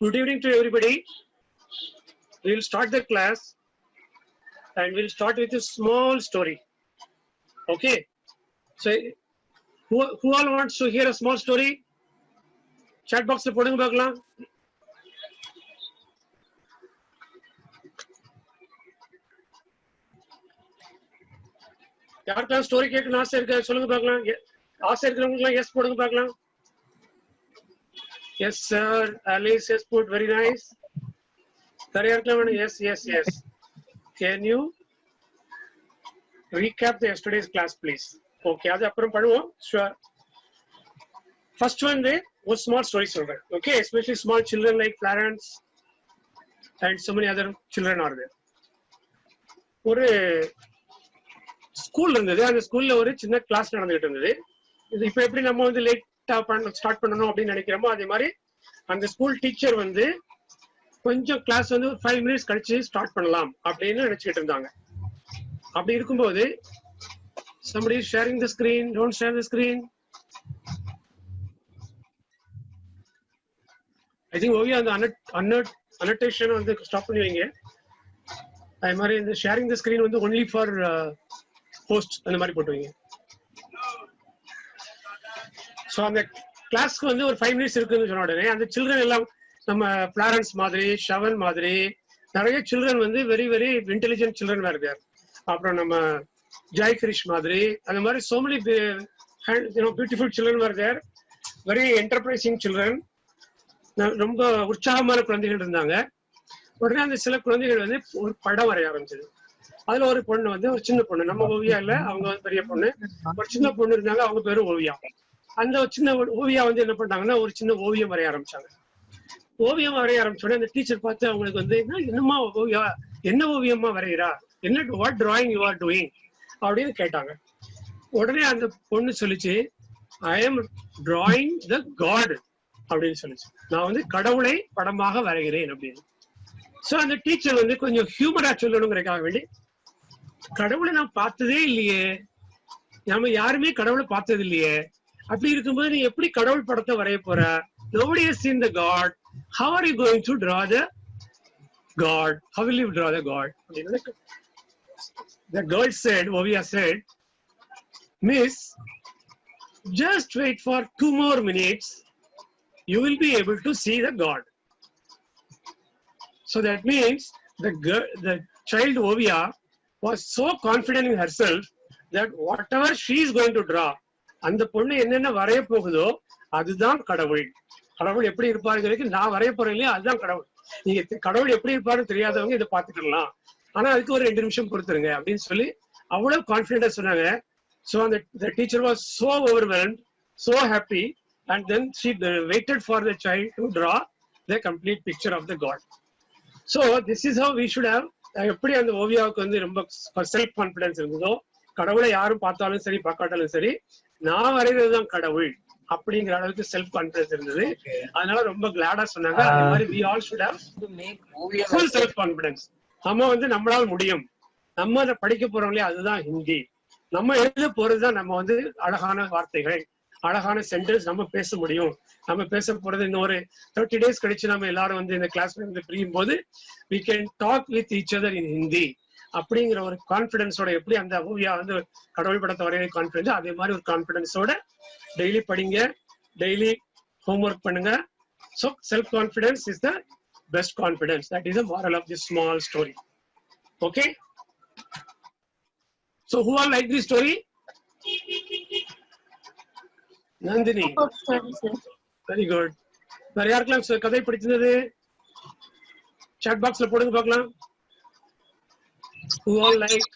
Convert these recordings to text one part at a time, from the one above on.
Good evening to everybody. We will start the class and we'll start with a small story. Okay. So, who all wants to hear a small story? Chat box la podunga paakalam. யாருக்கெல்லாம் story கேட்கணும் ஆசை இருக்கு சொல்லுங்க பார்க்கலாம். ஆசை இருக்கிறவங்களுக்கு yes போடுங்க பார்க்கலாம். Yes sir, Alice yes put, very nice. வேற யாருக்கெல்லாம் வேணும்? Yes yes yes. Can you recap the yesterday's class please? Okay, அது அப்புறம் பண்ணுவோம். Sure. First one ஒரு small story சொல்றேன். Okay, especially small children like Clarence and so many other children are there. ஒரு school இருந்தது. அந்த ஸ்கூல்ல ஒரு சின்ன கிளாஸ் நடந்துகிட்டு இருந்தது. இது இப்ப எப்படி நம்ம வந்து லேட்டா ஸ்டார்ட் பண்ணணும் அப்படின்னு நினைக்கிறோமோ அதே மாதிரி அந்த ஸ்கூல் டீச்சர் வந்து கொஞ்சம் கிளாஸ் வந்து 5 minutes கழிச்சு ஸ்டார்ட் பண்ணலாம் அப்படின்னு நினைச்சுக்கிட்டு இருந்தாங்க. அப்படி இருக்கும்போது somebody is sharing the screen, don't share the screen. I think Oviya அந்த annotation வந்து ஸ்டாப் பண்ணி வைங்க. அதே மாதிரி இந்த ஷேரிங் த ஸ்கிரீன் வந்து ஒன்லி ஃபார் போஸ்ட் அந்த மாதிரி போட்டுவீங்க. ஸோ அந்த கிளாஸ்க்கு வந்து ஒரு 5 minutes இருக்குன்னு சொன்ன உடனே அந்த சில்ட்ரன் எல்லாம் நம்ம பிளாரன்ஸ் மாதிரி, ஷவன் மாதிரி நிறைய சில்ட்ரன் வந்து வெரி வெரி இன்டெலிஜென்ட் சில்ட்ரன் வேற இருக்காரு. அப்புறம் நம்ம ஜாய் கிரிஷ் மாதிரி அந்த மாதிரி so many beautiful children were there, very enterprising children. ரொம்ப உற்சாகமான குழந்தைகள் இருந்தாங்க. உடனே அந்த சில குழந்தைகள் வந்து ஒரு படம் வரைய ஆரம்பிச்சது. அதுல ஒரு பொண்ணு வந்து ஒரு சின்ன பொண்ணு, நம்ம ஓவியா இல்ல, அவங்க வந்து பெரிய பொண்ணு, ஒரு சின்ன பொண்ணு இருந்தாங்க, அவங்க பேரு ஓவியா. அந்த சின்ன ஓவியா வந்து என்ன பண்ணாங்கன்னா ஒரு சின்ன ஓவியம் வரைய ஆரம்பிச்சாங்க. ஓவியம் வரைய ஆரம்பிச்ச உடனே அந்த டீச்சர் பார்த்து அவங்களுக்கு வந்து என்னமா ஓவியா, என்ன ஓவியமா வரைகிறா, என்ன what drawing you are doing அப்படின்னு கேட்டாங்க. உடனே அந்த பொண்ணு சொல்லிச்சு, I am drawing the God அப்படின்னு சொல்லிச்சு. நான் வந்து கடவுளை படமாக வரைகிறேன் அப்படின்னு. சோ அந்த டீச்சர் வந்து கொஞ்சம் ஹியூமரா சொல்லணுங்கிறதுக்காக வேண்டி, கடவுளை நான் பார்த்ததே இல்லையே, நம்ம யாருமே கடவுளை பார்த்தது இல்லையே, அப்படி இருக்கும்போது நீ எப்படி கடவுள் படத்தை வரைய போற? Nobody has seen the God. How are you going to draw the God? How will you draw the God? The girl said, Ovia said, Miss, just wait for 2 more minutes. You will be able to see the God. So that means the child Ovia was so confident in herself that whatever she is going to draw, அந்த பொண்ணு என்னென்ன வரைய போகுதோ அதுதான் கடவுள். கடவுள் எப்படி இருப்பாருங்கிறதுக்கு நான் வரைய போறேன் இல்லையா, அதுதான் கடவுள். நீங்க கடவுள் எப்படி இருப்பாருன்னு தெரியாதவங்க இதை பார்த்துக்கலாம், ஆனா அதுக்கு ஒரு 2 நிமிஷம் கொடுத்துருங்க அப்படின்னு சொல்லி அவ்வளவு கான்பிடண்டா சொன்னாங்க. So the teacher was so overwhelmed, so happy, and then she waited for the child to draw the complete picture of the God. So this is how we should have. எப்படி அந்த ஓவியாவுக்கு வந்து ரொம்ப செல்ஃப் கான்பிடன்ஸ் இருந்ததோ, கடவுளை யாரும் பார்த்தாலும் சரி பார்க்காட்டாலும் சரி நான் வரைகிறதுதான் கடவுள் அப்படிங்கிற அளவுக்கு செல்ஃப் கான்பிடன்ஸ் இருந்தது. அதனால ரொம்ப கிளாடா சொன்னாங்க. அதே மாதிரி we all should have full self confidence. நம்ம வந்து நம்மளால முடியும், நம்ம அதை படிக்க போறோம் இல்லையா, அதுதான் ஹிந்தி. நம்ம எழுத போறதுதான் நம்ம வந்து அழகான வார்த்தைகள், அழகான சென்டென்ஸ் நம்ம பேச முடியும். நம்ம பேச போறது இன்னொரு 30 days கழிச்சு நம்ம எல்லாரும் வந்து இந்த கிளாஸ்ல இருந்து பிரியும் போது we can talk with each other in Hindi அப்படிங்கிற ஒரு கான்பிடன்ஸோட, எப்படி அந்த ஓவியா வந்து கடவுள் படத்தை வரைய கான்பிடன்ஸ், அதே மாதிரி ஒரு கான்பிடன்ஸோட டெய்லி படிங்க, டெய்லி ஹோம்ஒர்க் பண்ணுங்க. So self confidence is the best confidence. That is the moral of this small story. Okay, so who all like this story? Nandini, very good. வேற யாருக்கெல்லாம் கதை பிடிச்சது சாட் பாக்ஸ்ல போடுங்க பார்க்கலாம். Who all like?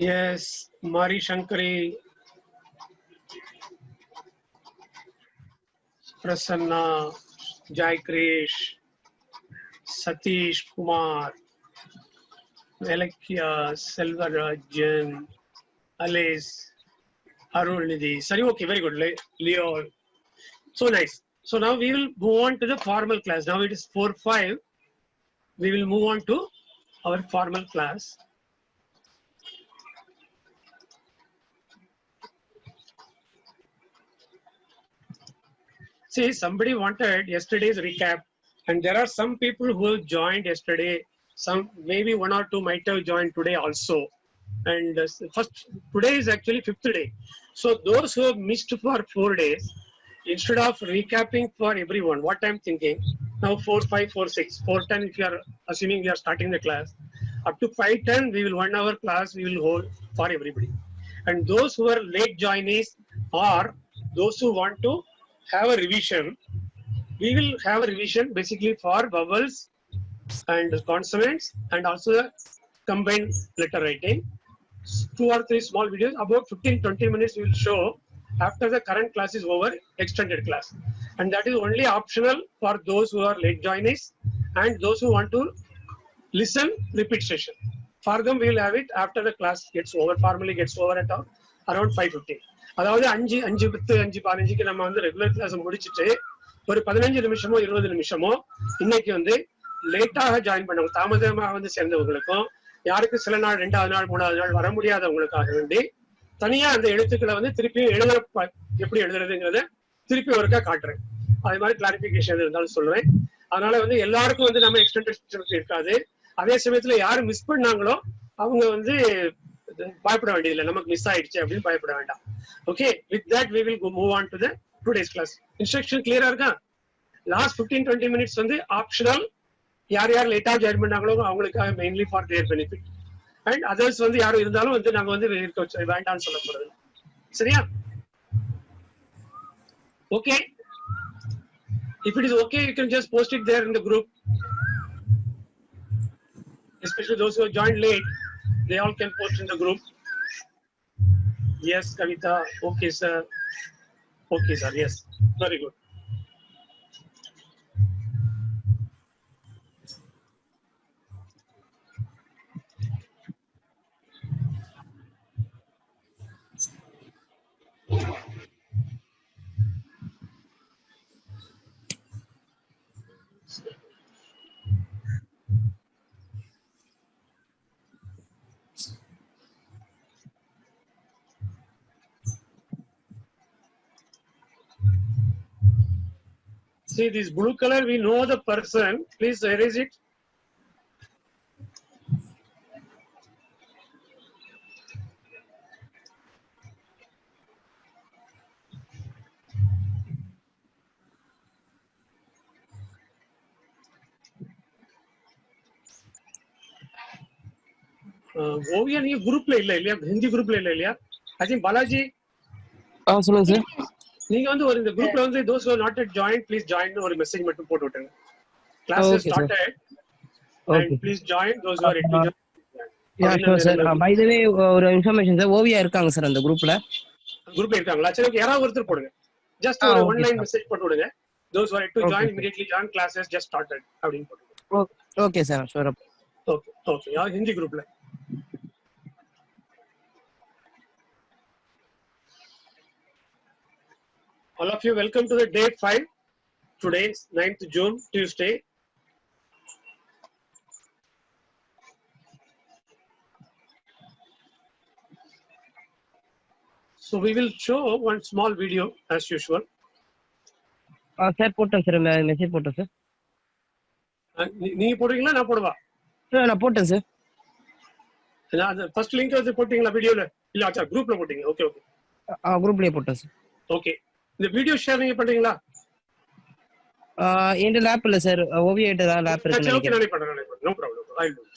Yes, Mari Shankari, Prasanna, Jai Krish, Satish Kumar, Melekya, Selvarajan, Alice, Arulnidhi. Sorry, okay, very good. Leo, so nice. So now we will move on to the formal class. Now it is 4:05. We will move on to our formal class. See, somebody wanted yesterday's recap, and there are some people who joined yesterday. Some maybe one or two might have joined today also. And first, today is actually fifth day. So those who have missed for 4 days, instead of recapping for everyone, what I'm thinking now 4, 5, 4, 6, 4, 10. If you are assuming we are starting the class, up to 5:10 we will 1 hour class we will hold for everybody. And those who are late joinees or those who want to have a revision, we will have a revision basically for vowels and consonants and also the combined letter writing. 2 or 3 small videos, about 15-20 minutes we will show after the current class is over, extended class. And that is only optional for those who are late joinees and those who want to listen repeat session. For them we will have it after the class gets over, formally gets over at around 5:15. அதாவது 5:10 நம்ம வந்து regular class முடிச்சிட்டு ஒரு 15 நிமிஷமோ 20 நிமிஷமோ இன்னைக்கு வந்து லேட்டாக ஜாயின் பண்ணவங்க, தாமதமாக வந்து சேர்ந்தவங்களுக்கும், யாருக்கு சில நாள் 2வது நாள் 3வது நாள் வர முடியாதவங்களுக்காக வேண்டி தனியா அந்த எழுத்துக்களை வந்து திருப்பி எழுதுற எப்படி எழுதுறதுங்கிறத திருப்பி ஒருக்கா காட்டுறேன். அது மாதிரி கிளாரிபிகேஷன் இருந்தாலும் சொல்லுவேன். அதனால வந்து எல்லாருக்கும் வந்து நம்ம எக்ஸ்டெண்டட் இருக்காது. அதே சமயத்துல யாரு மிஸ் பண்ணாங்களோ அவங்க வந்து பயப்பட வேண்டியதில்லை, நமக்கு மிஸ் ஆயிடுச்சு அப்படின்னு பயப்பட வேண்டாம். Okay, with that we will move on to the today's class. Instruction கிளியரா இருக்கா? லாஸ்ட் 15-20 மினிட்ஸ் வந்து ஆப்ஷனல். யார் யார் லேட்டா ஜாயின் பண்ணாங்களோ அவங்களுக்காக mainly for their benefit. And others வந்து யாரும் இருந்தாலும் வந்து நாங்க வந்து வேண்டாம்னு சொல்ல போறது. சரியா? Okay. If it is okay, you can just post it there in the group. Especially those who have joined late, they all can post in the group. Yes, Kavita. Okay, sir. Okay, sir. Yes. Very good. See this blue color, we know the person. Please erase it. Oviya நீங்க குரூப்ல இல்லையா? ஹிந்தி குரூப்ல இல்லையா? I think Balaji. சொல்லுங்க sir. நீங்க வந்து ஒரு இந்த குரூப்ல வந்து those who are not yet joined please join ஒரு மெசேஜ் மட்டும் போட்டு விட்டுருங்க. Class has started and please join those who are yet to join. Yeah, sure sir. By the way, ஒரு இன்ஃபர்மேஷன் சார், ஓவியா இருக்காங்க சார் அந்த குரூப்ல. குரூப்ல இருக்காங்களா? சரி, ஓகே. யாராவது ஒருத்தர் போடுங்க. ஜஸ்ட் ஒரு ஒன்லைன் மெசேஜ் போட்டு விடுங்க. those who are yet to join immediately join, class has just started அப்படினு போடுங்க. Okay sir, sure. Okay okay. யார் ஹிந்தி குரூப்ல? All of you, welcome to the day 5. Today is 9th June, Tuesday. So we will show one small video as usual. Sir போட்டேன் sir, message போட்டேன் sir. நீங்க போடுறீங்களா நான் போடுவா? நான் போட்டேன் சார். நான் ஃபர்ஸ்ட் லிங்க் வந்து போட்டீங்களா வீடியோல? இல்ல அச்சா குரூப்ல போட்டீங்க. Okay okay. குரூப்லயே போட்டேன் சார். ஓகே. இந்த வீடியோ ஷேர் நீங்க பண்றீங்களா? எந்த லேப் இல்ல சார், ஓவியா கிட்ட தான் லேப் இருக்கு நினைக்கிறேன். நான் பண்றேன். No problem. I will.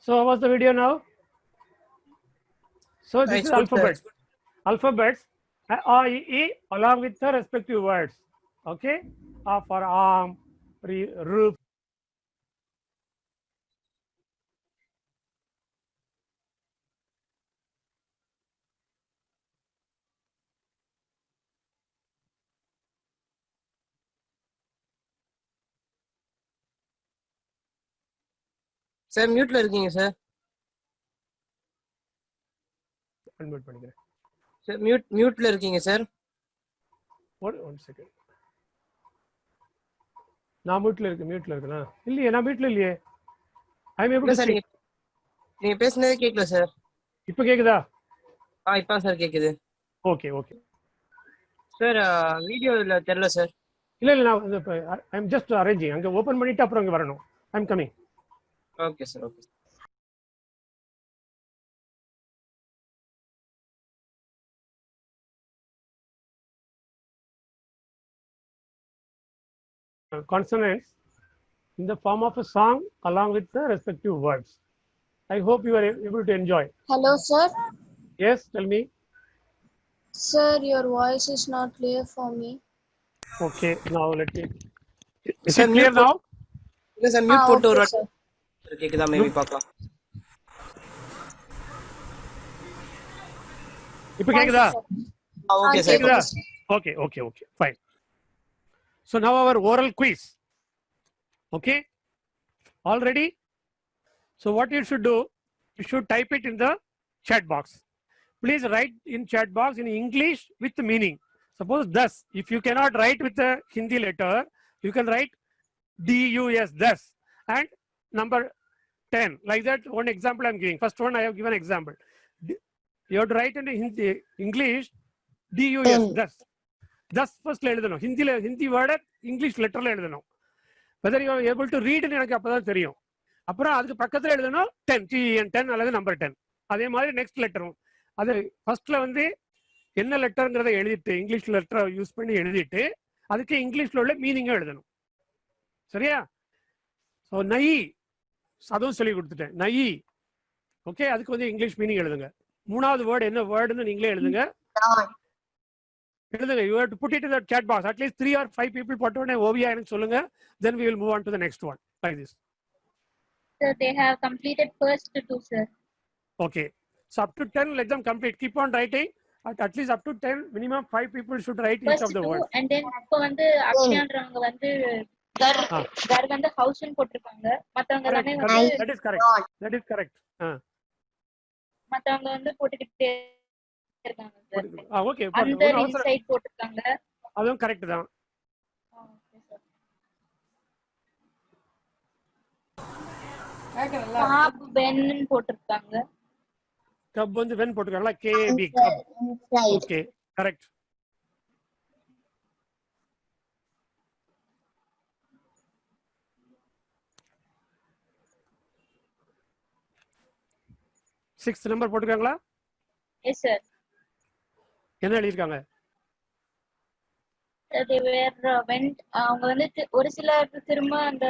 So how was the video now? So this is alphabets. Alphabets A, I, E along with the respective words. Okay? A for arm, roof. Sir மியூட்ல இருக்கீங்க sir. Unmute பண்ணிக்கிறேன். Sir மியூட்ல இருக்கீங்க sir. One second. நான் மியூட்ல இருக்கேனா? இல்லையே, நான் மியூட்ல இல்லையே. I am able இல்ல to சார் see. நீங்க பேசுனதே கேட்கல சார். இப்ப கேக்குதா? இப்ப சார் கேக்குது. Okay okay. சார் வீடியோல தெரியல சார். இல்ல நான் ஐ அம் ஜஸ்ட் அரேஞ்சிங். அங்க ஓபன் பண்ணிட்டு அப்புறம் இங்க வரணும். I am coming. Okay sir okay. Consonants in the form of a song along with the respective words. I hope you are able to enjoy. Hello, sir. Yes, tell me. Sir, your voice is not clear for me. Okay, now let me. Is Sir, it clear mute now? இல்ல sir mute போட்டு Okay, ஒரு sir. கேக்குதா maybe பார்க்கலாம். இப்ப கேக்குதா? Okay sir. கேக்குதா? Okay, okay, okay, fine. So now our oral quiz. Okay, all ready? So what you should do, you should type it in the chat box. Please write in chat box in English with meaning. Suppose thus, if you cannot write with the Hindi letter, you can write dus thus and number 10 like that. One example I'm giving. First one I have given example. You have to write in Hindi, English dus thus first எழுதணும். ஹிந்தி வேர்டை English லெட்டர்ல எழுதணும். whether you are able to read எனக்கு அப்பதான் தெரியும். அப்புறம் அதுக்கு பக்கத்துல எழுதணும் 10 அல்லது நம்பர் 10. அதே மாதிரி நெக்ஸ்ட் லெட்டரும் அது ஃபர்ஸ்ட்ல வந்து என்ன லெட்டர்ங்கிறத எழுதிட்டு இங்கிலீஷ் லெட்டரை யூஸ் பண்ணி எழுதிட்டு அதுக்கு இங்கிலீஷ்ல உள்ள மீனிங்கா எழுதணும். சரியா? ஸோ நை அதுவும் சொல்லி கொடுத்துட்டேன். நை ஓகே, அதுக்கு வந்து இங்கிலீஷ் மீனிங் எழுதுங்க. மூணாவது வேர்டு என்ன வேர்டுன்னு நீங்களே எழுதுங்க. You have to put it in the chat box. At least 3 or 5 people put on OVI and சொல்லுங்க. Then we will move on to the next one like this. Sir, they have completed first two, sir. Okay. So up to 10, let them complete. Keep on writing. At least up to 10, minimum 5 people should write each First of the two, words. and then இப்போ வந்து அக்ஷயான்றவங்க வந்து கர் வந்து ஹவுஸ்னு போட்டிருக்காங்க. மத்தவங்க Correct, எல்லாமே correct. வந்து That is correct. That is correct. மத்தவங்க வந்து போட்டுக்கிட்டே இருக்காங்க சார். Okay. அந்த இன்சைட் போட்டிருக்காங்க. அதுவும் கரெக்ட் தான். காப் பென்னு போட்டிருக்காங்க. கப் வந்து வென் போட்டுருக்காங்களா? KB கப். Okay, correct. சிக்ஸ்த் நம்பர் போட்டுருக்காங்களா? Yes sir. என்ன எழுதிருக்காங்க? they were went அவங்க வந்து ஒரு சில திரும்ப அந்த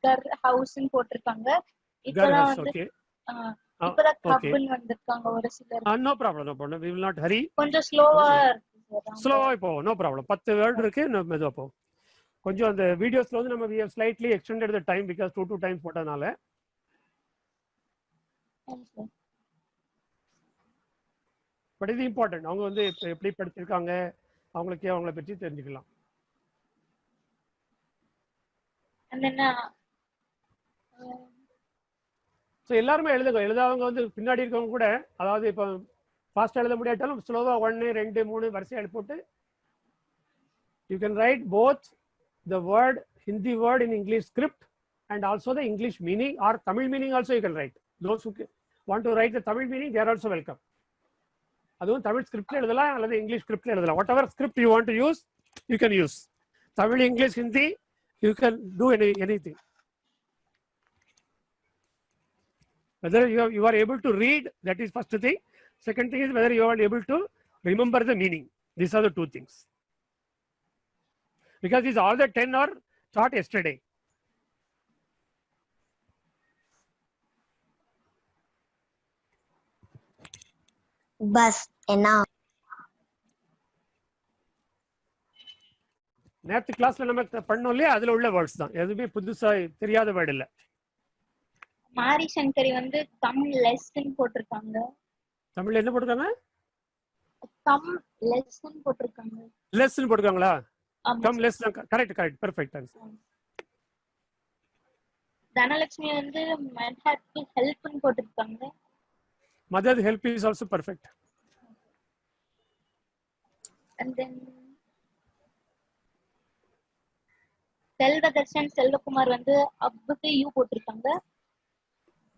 கர் ஹவுஸ்னு போட்டிருக்காங்க. இப்பதான் வந்து இப்பதான் கப்னு வந்திருக்காங்க ஒரு சிலர். No problem, no problem. We will not hurry. கொஞ்சம் ஸ்லோவா ஸ்லோவா இப்போ no problem. 10 வேர்ட் இருக்கு, மெதுவா போ. கொஞ்சம் அந்த வீடியோஸ்ல வந்து நம்ம we have slightly extended the time because 2 times போட்டனால. பட் இது இம்பார்ட்டன்ட். அவங்க வந்து எப்படி படிச்சிருக்காங்க, அவங்கள பற்றி தெரிஞ்சுக்கலாம். ஸோ எல்லாருமே எழுதுங்க. எழுதாதவங்க வந்து பின்னாடி இருக்கவங்க கூட, அதாவது இப்போ ஃபாஸ்ட்டாக எழுத முடியாட்டாலும் ஸ்லோவா 1, 2, 3 வரிசையாக போட்டு you can write both the word Hindi word in English script and also the English meaning or Tamil meaning also you can write. Those who want to write the Tamil meaning there also welcome. அதுவும் தமிழ் ஸ்கிரிப்ட்ல எழுதலாம் அல்லது English ஸ்கிரிப்ட்ல எழுதலாம். Whatever script you want to use you can use. Tamil, English, Hindi, you can do anything. Whether you are able to read, that is first thing. Second thing is whether you are able to remember the meaning. These are the two things. Because these all the 10 are taught yesterday. Bus enough. நேற்று கிளாஸ்ல நம்ம பண்ணோம் இல்லையா, அதுல உள்ள words தான். எதுவுமே புதுசா தெரியாத வேர்டு இல்ல. மாரி சங்கரி வந்து கம் லெஸ்ன்னு போட்டிருக்காங்க. தமிழ்ல என்ன போட்டிருக்காங்க? கம் லெஸ்ன்னு போட்டிருக்காங்க. லெஸ்ன்னு போட்டிருக்காங்களா? கம் less. Correct correct, perfect answer. Dhanalakshmi வந்து மதர்க்கு ஹெல்ப்னு போட்டிருக்காங்க. Mother help is also perfect. and then Selvadharshan Selvakumar வந்து அப்புக்கு யூ போட்டிருக்காங்க.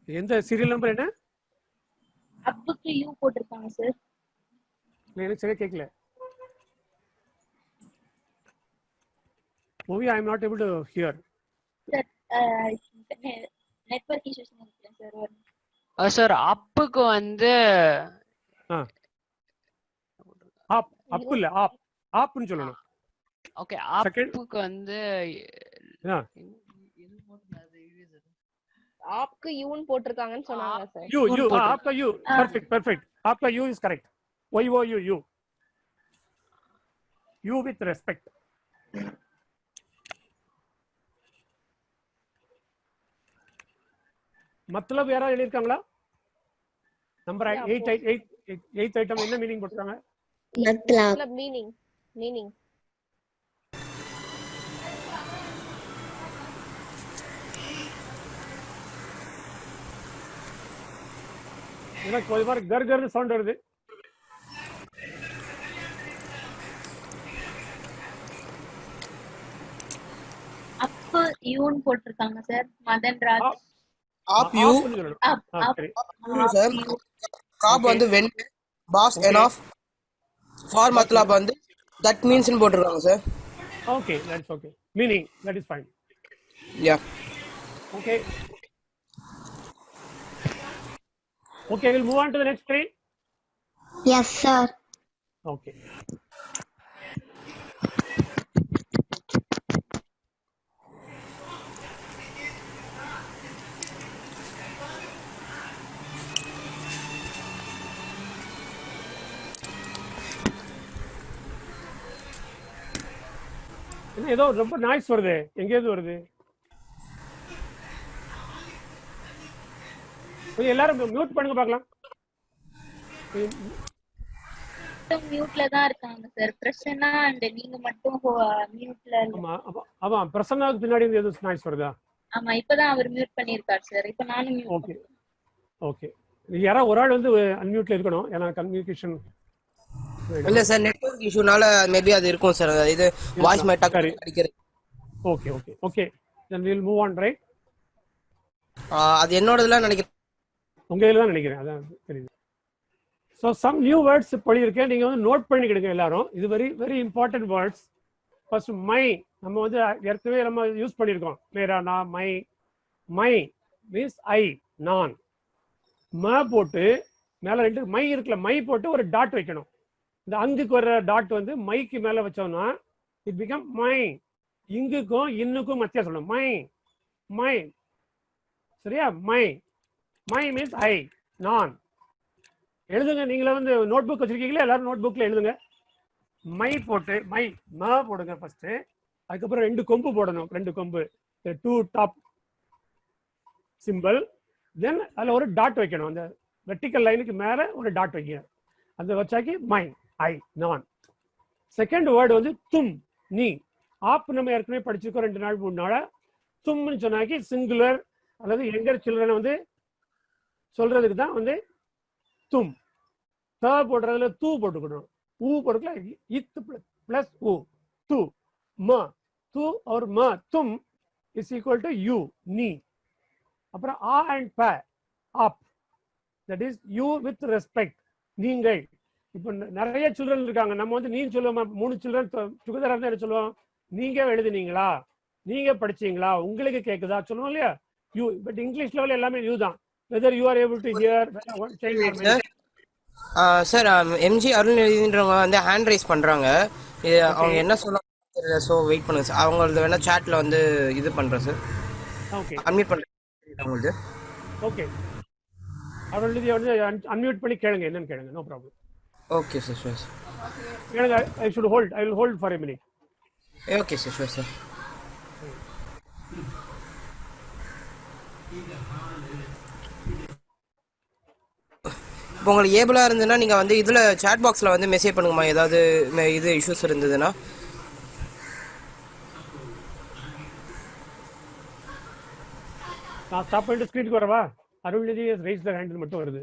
எந்த சீரியல் நம்பர் என்ன? அப்புக்கு யூ போட்டிருக்காங்க சார். எனக்கு சரியா கேட்கல. மூவி I am not able to hear. Sir network issues நினைக்கிறேன் சார். சார் அப்புக்கு வந்து அப் இல்ல ஆப், ஆப்னு சொல்லணும். Okay, Second. அப்புக்கு வந்து ஆப்க்கு யூன்னு போட்டிருக்காங்கன்னு சொன்னாங்க sir. You ஆப்கா you. Perfect. ஆப்கா you is correct. Y O you you. You with respect. मतलब யாராவது எழுதிருக்காங்களா? நம்பர் 8 ஐட்டம் என்ன மீனிங் போட்டுருக்காங்க? மத்லப் மீனிங். எனக்கு ஒரு மாதிரி கர்கர்னு சவுண்ட் வருது. அப்பு யூன்னு போட்டிருக்காங்க sir. Madan Raj. App you sir. காப் வந்து வென், பாஸ் எனஃப், ஃபார் மத்லப் வந்து தட் மீன்ஸ்னு போட்டுருக்காங்க sir. Okay, that's okay. Meaning that is fine. Yeah. Okay. Okay, we'll move on to the next three. Yes, sir. Okay. ஏதோ ரொம்ப noise வருது. எங்கேயிருந்து வருது? எல்லாரும் mute பண்ணுங்க பார்க்கலாம். மியூட்ல தான் இருக்காங்க சார். பிரசன்னா அண்ட் நீங்க மட்டும் மியூட்ல. ஆமா பிரசன்னாவுக்கு பின்னாடி இருந்து ஏதோ நாய்ஸ் வருதா? ஆமா, இப்பதான் அவர் மியூட் பண்ணிருக்கார் சார். இப்ப நானும் மியூட். Okay okay. யாரா ஒரு ஆள் வந்து அன்மியூட்ல இருக்கணும். ஏன்னா கம்யூனிகேஷன் இல்ல சார், நெட்வொர்க் இஷ்யூனால மேபி அது இருக்கும் சார். இது வாய்ஸ் மை டக் அடிக்கிறது. Okay okay okay. then we'll move on, right? அது என்னோடதுல நினைக்கிறேன். உங்க இதுல தான் நினைக்கிறேன். அதான் தெரியுது. ஸோ சம் நியூ வேர்ட்ஸ் படியிருக்கேன். நீங்க வந்து நோட் பண்ணிக்கிடுங்க எல்லாரும். இது very very important words. First my நம்ம வந்து ஏற்கனவே நம்ம யூஸ் பண்ணியிருக்கோம். மேரா, நான், மை. மை மீன்ஸ் ஐ, நான். ம போட்டு மேல 2 மை இருக்குல்ல, மை போட்டு ஒரு டாட் வைக்கணும். இந்த அங்குக்கு வர்ற டாட் வந்து மைக்கு மேல வச்சோம்னா இட் பிகம் மை. இங்குக்கும் இன்னுக்கும் மத்தியா சொல்லணும். My my. சரியா? மை. மை மீன்ஸ் ஐ, நான். எழுதுங்க. நீங்களே வந்து நோட் புக் வச்சிருக்கீங்களா? எல்லாரும் நோட் புக்ல எழுதுங்க. மை போட்டு மை ம போடுங்க ஃபர்ஸ்ட். அதுக்கப்புறம் 2 கொம்பு போடணும். 2 கொம்பு, 2 டாப் சிம்பிள். தென் அதில் ஒரு டாட் வைக்கணும். அந்த வெர்டிக்கல் லைனுக்கு மேல ஒரு டாட் வைக்கணும். அந்த வச்சாக்கி மை, ஐ, நான். செகண்ட் வேர்டு வந்து தும், நீ. ஆப் நம்ம ஏற்கனவே படிச்சிருக்கோம் 2 நாள் 3 நாளா. தும்னு சொன்னாக்கி சிங்குலர் அல்லது எங்கர் சில்ட்ரனை வந்து சொல்றதுக்கு தான் வந்து தும். த போடுறதுல தூ போட்டுக்கணும். ஊ போடுறதுல இத் பிளஸ் ஊ, தூ. ம, தூ और ம, தும் இஸ் ஈக்குவல் டு யூ, நீ. அப்புறம் ஆ அண்ட் ப, ஆப். That is you with respect, நீங்கள். இப்போ நிறைய சில்ட்ரன் இருக்காங்க. நம்ம வந்து நீ சொல்லுவோம். 3 சில்ட்ரன் டுகெதரா இருந்தா என்ன சொல்லுவோம்? நீங்க எழுதுனீங்களா, நீங்க படிச்சீங்களா, உங்களுக்கு கேக்குதா சொல்லுவோம் இல்லையா? யூ. பட் இங்கிலீஷ் லெவல் எல்லாமே யூ தான். whether you are able to hear sir. M G Arul எழுதின்றவங்க வந்து ஹேண்ட் ரைஸ் பண்றாங்க. இது அவங்க என்ன சொல்றாங்க தெரியல. சோ வெயிட் பண்ணுங்க சார். அவங்களது வேணா சாட்ல வந்து இது பண்றேன் சார். ஓகே, அன்மியூட் பண்றேன் உங்களுக்கு. ஓகே. அருள் எழுதி வந்து அன்மியூட் பண்ணி கேளுங்க. என்னன்னு கேளுங்க. No problem. Okay sir, sure sir. கேளுங்க. I will hold for a minute. Okay sir, sure sir. இப்போ உங்களுக்கு ஏபிளா இருந்ததுன்னா நீங்க வந்து இதுல சாட் பாக்ஸ்ல வந்து மெசேஜ் பண்ணுங்கம்மா. ஏதாவது இது இஷ்யூஸ் இருந்ததுன்னா. நான் ஸ்டாப் பண்ணிட்டு ஸ்கிரீனுக்கு வரவா? அருள்நிதி ரைஸ் த ஹேண்ட் மட்டும் வருது.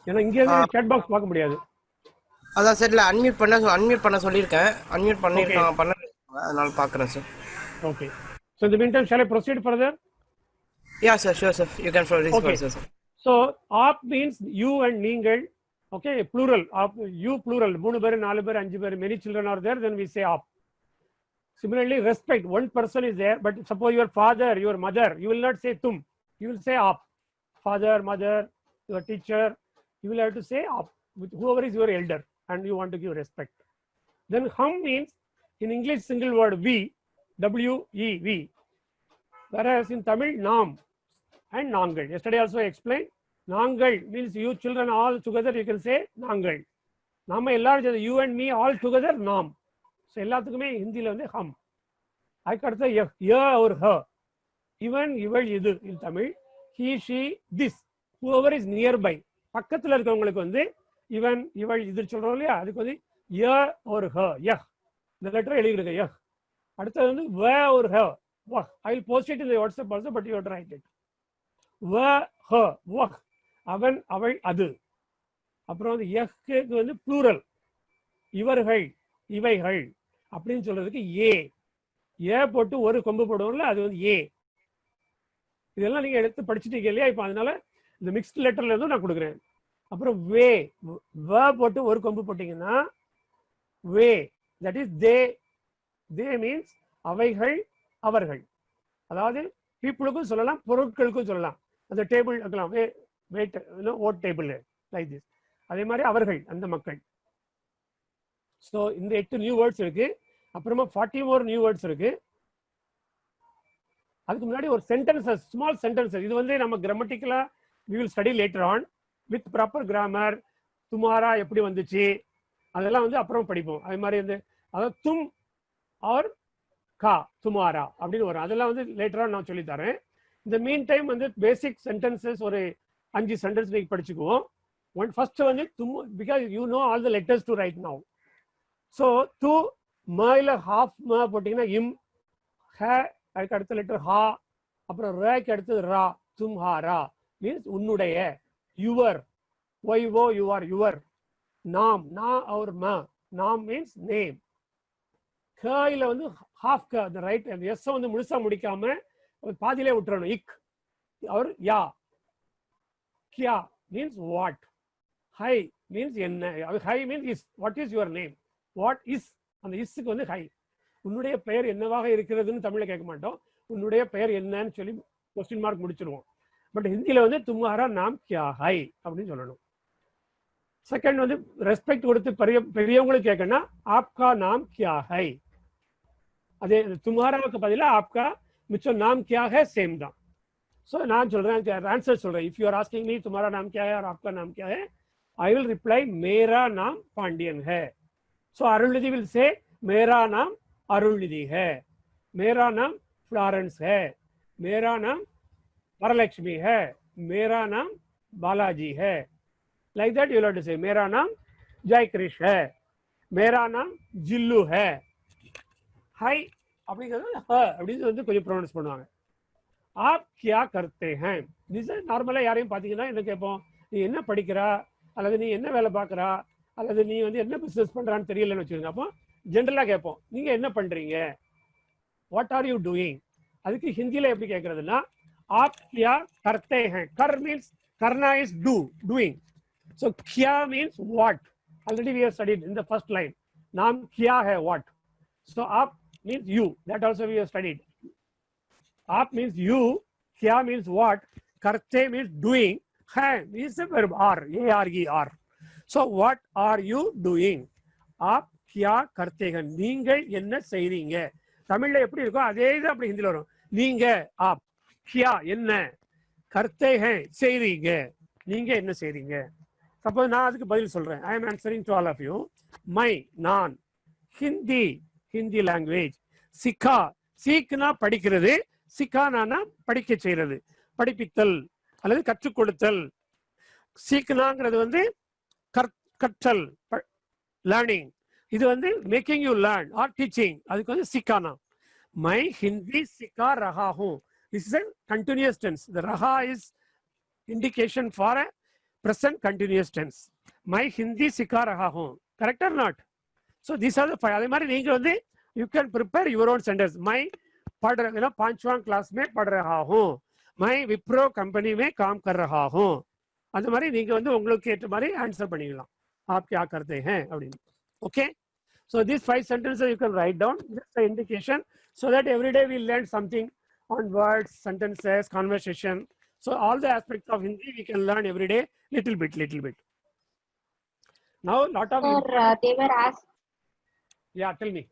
ஏன்னா இங்க இருந்து சாட் பாக்ஸ் பார்க்க முடியாது. அதான் சார். இல்ல அன்மியூட் பண்ண சொல்லியிருக்கேன். அன்மியூட் பண்ணிருக்காங்க, அதனால பாக்குறேன் sir. Okay. So in the meantime, shall I proceed further? Yeah, sir. Sure, sir. You can follow this Okay. process, sir. So op means you and நீங்கள். Okay, plural. Op, you plural. 3 பேர் 4 பேர் 5 பேர் many children are there, then we say op. Similarly, respect. One person is there, but suppose your father, your mother, you will not say tum. You will say op. Father, mother, your teacher, you will have to say op. With whoever is your elder and you want to give respect. Then hum means in English single word we, W-E-V. Whereas in Tamil, nam and nangal. Yesterday also I explained. Nangal means you children all together you can say nangal. Nama எல்லாரும் you and me all together nam. So எல்லாத்துக்குமே ஹிந்தில வந்து hum. அதுக்கு அடுத்து ya or her. Even இவள் இது in Tamil. He, she, this. Whoever is nearby. பக்கத்துல இருக்கவங்களுக்கு வந்து இவன் இவள் இது சொல்றோம் இல்லையா, அதுக்கு வந்து ya or her. யஹ். இந்த லெட்டர் எழுதிடுங்க யஹ். அடுத்தது வந்து where or her. Wah. I will post it in the WhatsApp also, but you have to write it. Where, her, wah. அவன் அவள் அது. அப்புறம் வந்து யஹ்க்கு வந்து plural. இவர்கள் இவைகள் அப்படின்னு சொல்றதுக்கு ஏ போட்டு ஒரு கொம்பு போடுவோம்ல, அது வந்து ஏ. இதெல்லாம் நீங்க எடுத்து படிச்சுட்டீங்க இல்லையா? இப்போ அதனால இந்த மிக்ஸ்ட் லெட்டர்ல இருந்து நான் கொடுக்குறேன். அப்புறம் வே போட்டு ஒரு கொம்பு போட்டீங்கன்னா வே, தட் இஸ் தே மீன்ஸ் அவைகள் அவர்கள். அதாவது பீப்புளுக்கும் சொல்லலாம், பொருட்களுக்கும் சொல்லலாம். அந்த டேபிள் இருக்கலாம், weight of table like this. அதே மாதிரி அவர்கள் அந்த மக்கள். ஸோ இந்த 8 நியூ வேர்ட்ஸ் இருக்கு. அப்புறமா 40 more நியூ வேர்ட்ஸ் இருக்கு. அதுக்கு முன்னாடி ஒரு சென்டென்சஸ், ஸ்மால் சென்டென்சஸ். இது வந்து நம்ம கிராமட்டிக்கலா we will study later on with proper grammar. துமாரா எப்படி வந்துச்சு அதெல்லாம் வந்து அப்புறம் படிப்போம். அதே மாதிரி வந்து அதாவது தும் ஆர் கா துமாரா அப்படின்னு வரும். அதெல்லாம் வந்து லேட்டரா நான் சொல்லி தரேன். இந்த மீன் டைம் வந்து பேசிக் சென்டென்சஸ் ஒரு 5 சென்டென்ஸ் நீங்க படிச்சுக்குவோம். ஃபர்ஸ்ட் வந்து தும், because you know all the letters to right now. So து ம ஹாஃப் ம போட்டீங்கன்னா இம், ஹ அதுக்கு அடுத்த லெட்டர் ஹா, அப்புறம் ரேக்கு அடுத்தது ரா, தும்ஹாரா மீன்ஸ் உன்னுடைய, யுவர், ஒய்வோ யுவர், யுவர். நாம், நா அவர் ம, நாம் மீன்ஸ் நேம். கையில வந்து ஹாஃப் க, அந்த ரைட் அந்த எஸ் வந்து முழுசா முடிக்காம பாதியிலே விட்டுறணும். இக் அவர் யா. கியா மீன்ஸ் வாட். ஹை மீன்ஸ் என்ன. High means is. What is your name. What is, அந்த இஸ்க்கு வந்து ஹை. உன்னுடைய பெயர் என்னவாக இருக்கிறதுன்னு தமிழ்ல கேட்க மாட்டோம். உன்னுடைய பெயர் என்னன்னு சொல்லி கொஸ்டின் மார்க் முடிச்சிருவோம். பட் ஹிந்தியில வந்து தும்ஹாரா நாம் கியா ஹை அப்படின்னு சொல்லணும். செகண்ட் வந்து ரெஸ்பெக்ட் கொடுத்து பெரியவங்களுக்கு கேட்கணும்னா ஆப்கா நாம் கியா ஹை. அதே தும்ஹாராவுக்கு பதிலா ஆப்கா, மிச்சம் நாம் கியா ஹை சேம் தான். ஸோ நான் சொல்றேன், ஆன்சர் சொல்றேன். If you are asking me தும்ஹாரா நாம் கியா ஹை और आपका नाम क्या है, I will reply मेरा नाम पांडियन है. So अरुणनिधि will say मेरा नाम अरुणनिधि है, मेरा नाम फ्लॉरेंस है, मेरा नाम वरलक्ष्मी है, मेरा नाम बालाजी है. Like that you will have to say मेरा नाम जय कृष्ण है, मेरा नाम जिल्लू है. हाय அப்படிங்கிறது அப்படின்னு வந்து கொஞ்சம் ப்ரொனவுன்ஸ் பண்ணுவாங்க. ஆப் கியா கர்த்தே ஹேன். இது நார்மலா யாரையும் பார்த்தீங்கன்னா என்ன கேட்போம், நீ என்ன படிக்கிறா, அல்லது நீ என்ன வேலை பார்க்குறா, அல்லது நீ வந்து என்ன பிசினஸ் பண்றான்னு தெரியலன்னு வச்சுக்கோங்க. அப்போ ஜென்ரலா கேட்போம், நீங்க என்ன பண்றீங்க, வாட் ஆர் யூ டூயிங். அதுக்கு ஹிந்தியில எப்படி கேட்கறதுன்னா ஆப் கியா கர்த்தே ஹேன். கர் மீன்ஸ் கர்னா இஸ் டூ, டூயிங். ஸோ கியா means what. Already we have studied in the first line. நாம் கியா ஹே வாட். ஸோ ஆப் means you, that also we have studied. ஆப் மீன்ஸ் யூ, கியா மீன்ஸ் வாட், கர்த்தே மீன்ஸ் டூயிங், ஹே means a verb are, A-R-E-R. So what are you doing? आप क्या करते हैं. நீங்கள் என்ன செய்றீங்க. தமிழ்ல எப்படி இருக்கோ அதே இது அப்படி ஹிந்தில வரும். நீங்க आप, क्या என்ன, करते हैं செய்றீங்க, நீங்க என்ன செய்றீங்க. சப்போஸ் நான் அதுக்கு பதில் சொல்றேன். I am answering to all of you. My நான், ஹிந்தி ஹிந்தி லாங்குவேஜ், சிக்கா சீக்னா படிக்கிறது, சிக்கானா படிக்க செய்யறது, படிப்பித்தல் அல்லது கற்றுக் கொடுத்தல். சீக்னாங்கிறது வந்து கற்றல், லேர்னிங். இது வந்து making you learn or teaching, அதுக்கு வந்து சிக்கானா. மை ஹிந்தி சிக்கா ரஹா ஹூம். This is a continuous tense. The raha is indication for a present continuous tense. மை ஹிந்தி சிக்கா ரஹா ஹூம். Correct or not? So these are the five. அதே மாதிரி நீங்க வந்து you can prepare your own sentence. மை पढ़ रहा, 5वां क्लास में पढ़ रहा हूँ. மை விப்ரோ கம்பெனி மே காம் கர் ரஹா ஹூம். அந்த மாதிரி நீங்க வந்து உங்களுக்கு ஏற்ற மாதிரி ஆன்சர் பண்ணிக்கலாம். आप क्या करते हैं அப்படின்னு. Okay, so these 5 sentences you can write down, just an indication, so that every day we learn something on words, sentences, conversation. So all the aspects of Hindi we can learn every day, little bit. Now lot of Sir, they were asked. Yeah, tell me.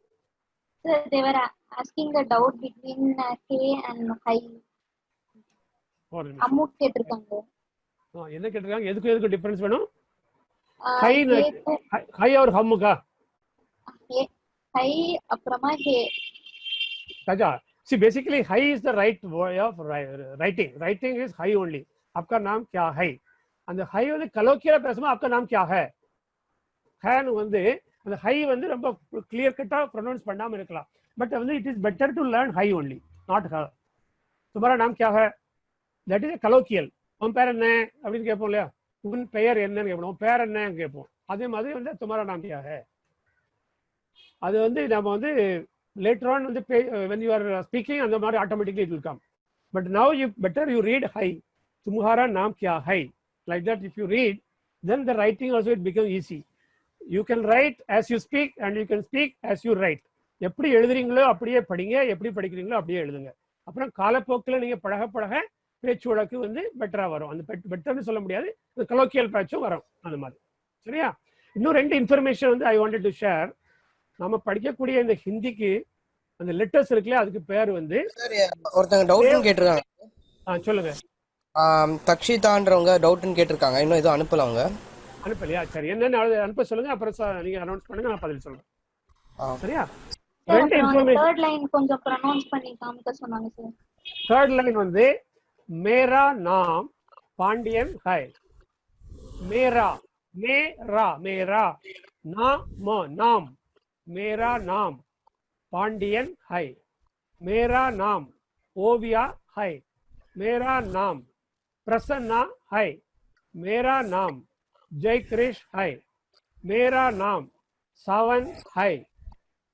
Sir, they were asking the doubt between K and high. Amount கேட்டிருக்காங்க. என்ன கேட்டிருக்காங்க? எதுக்கு difference வேணும்? High high और हम का high அப்புறமா K. अच्छा, see basically high is the right way of writing is high only. आपका नाम क्या है? அந்த ஹை வந்து கலோக்கியலா பேசும்போது आपका नाम क्या है ஹேன்னு வந்து அந்த ஹை வந்து ரொம்ப கிளியர் கட்டா ப்ரொனவுன்ஸ் பண்ணாம இருக்கலாம். பட் வந்து it is better to learn high only, not ஹ. तुम्हारा नाम क्या है, தட் இஸ் கலோக்கியல். உன் பேர் என்ன அப்படின்னு கேட்போம் இல்லையா, உன் பெயர் என்னன்னு கேட்போம், உன் பேர் என்னன்னு கேட்போம். அதே மாதிரி வந்து तुम्हारा नाम क्या है, அது வந்து நம்ம வந்து later on வந்து when you are speaking அந்த மாதிரி automatically it will come. But now you better you read high, तुम्हारा नाम क्या है, like that. If you read, then the writing also it becomes easy. You can write as you speak and you can speak as you write. எப்படி எழுதுறீங்களோ அப்படியே படிங்க, எப்படி படிக்கிறீங்களோ அப்படியே எழுதுங்க. அப்புறம் காலப்போக்கில் நீங்க பழக பேச்சு வழக்கு வந்து பெட்டரா வரும். அந்த பெட்டர்னு சொல்ல முடியாது, கலோக்கியல் பேச்சும் வரும் அந்த மாதிரி. சரியா? இன்னும் 2 இன்ஃபர்மேஷன் வந்து ஐ வாண்டட் டு ஷேர். நம்ம படிக்கக்கூடிய இந்த ஹிந்திக்கு அந்த லெட்டர்ஸ் இருக்குல்ல, அதுக்கு பேர் வந்து ஒருத்தங்க டவுட்னு கேட்டிருக்காங்க. சொல்லுங்க. தக்ஷிதான்றவங்க டவுட்னு கேட்டிருக்காங்க, இன்னும் எதுவும் அனுப்பல. அவங்க அனுப்பலையா? சரி, என்னன்னு அனுப்ப சொல்லுங்க, அப்புறம் நீங்க அனௌன்ஸ் பண்ணுங்க, நான் பதில் சொல்றேன். சரியா? தேர்ட் லைன் கொஞ்சம் ப்ரொனவுன்ஸ் பண்ணி காமிக்க சொன்னாங்க சார். தேர்ட் லைன் வந்து मेरा नाम पांडियन है. मेरा नाम मेरा नाम पांडियन है. मेरा नाम ओविया है. मेरा नाम प्रसन्ना है. मेरा नाम जयकृष है. मेरा नाम सावन है.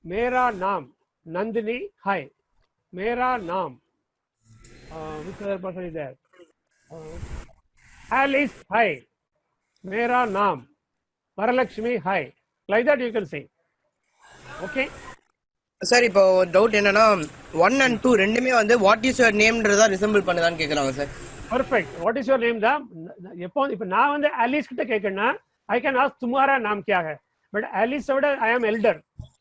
मेरा नाम नंदिनी है. मेरा नाम which other person is there? Alice hai. Mera naam Varalakshmi hai. Like that you can say. Okay. Sir இப்போ டவுட் என்னன்னா 1 and 2 ரெண்டுமே வந்து வாட் இஸ் யுவர் நேம்ன்றதா ரிசம்பிள் பண்ணுதான்னு கேக்குறாங்க sir. Perfect. What is your name தான் இப்போ நான் வந்து ஆலிஸ் கிட்ட கேட்கணும்னா I can ask तुम्हारा नाम क्या है. But Alice விட I am elder.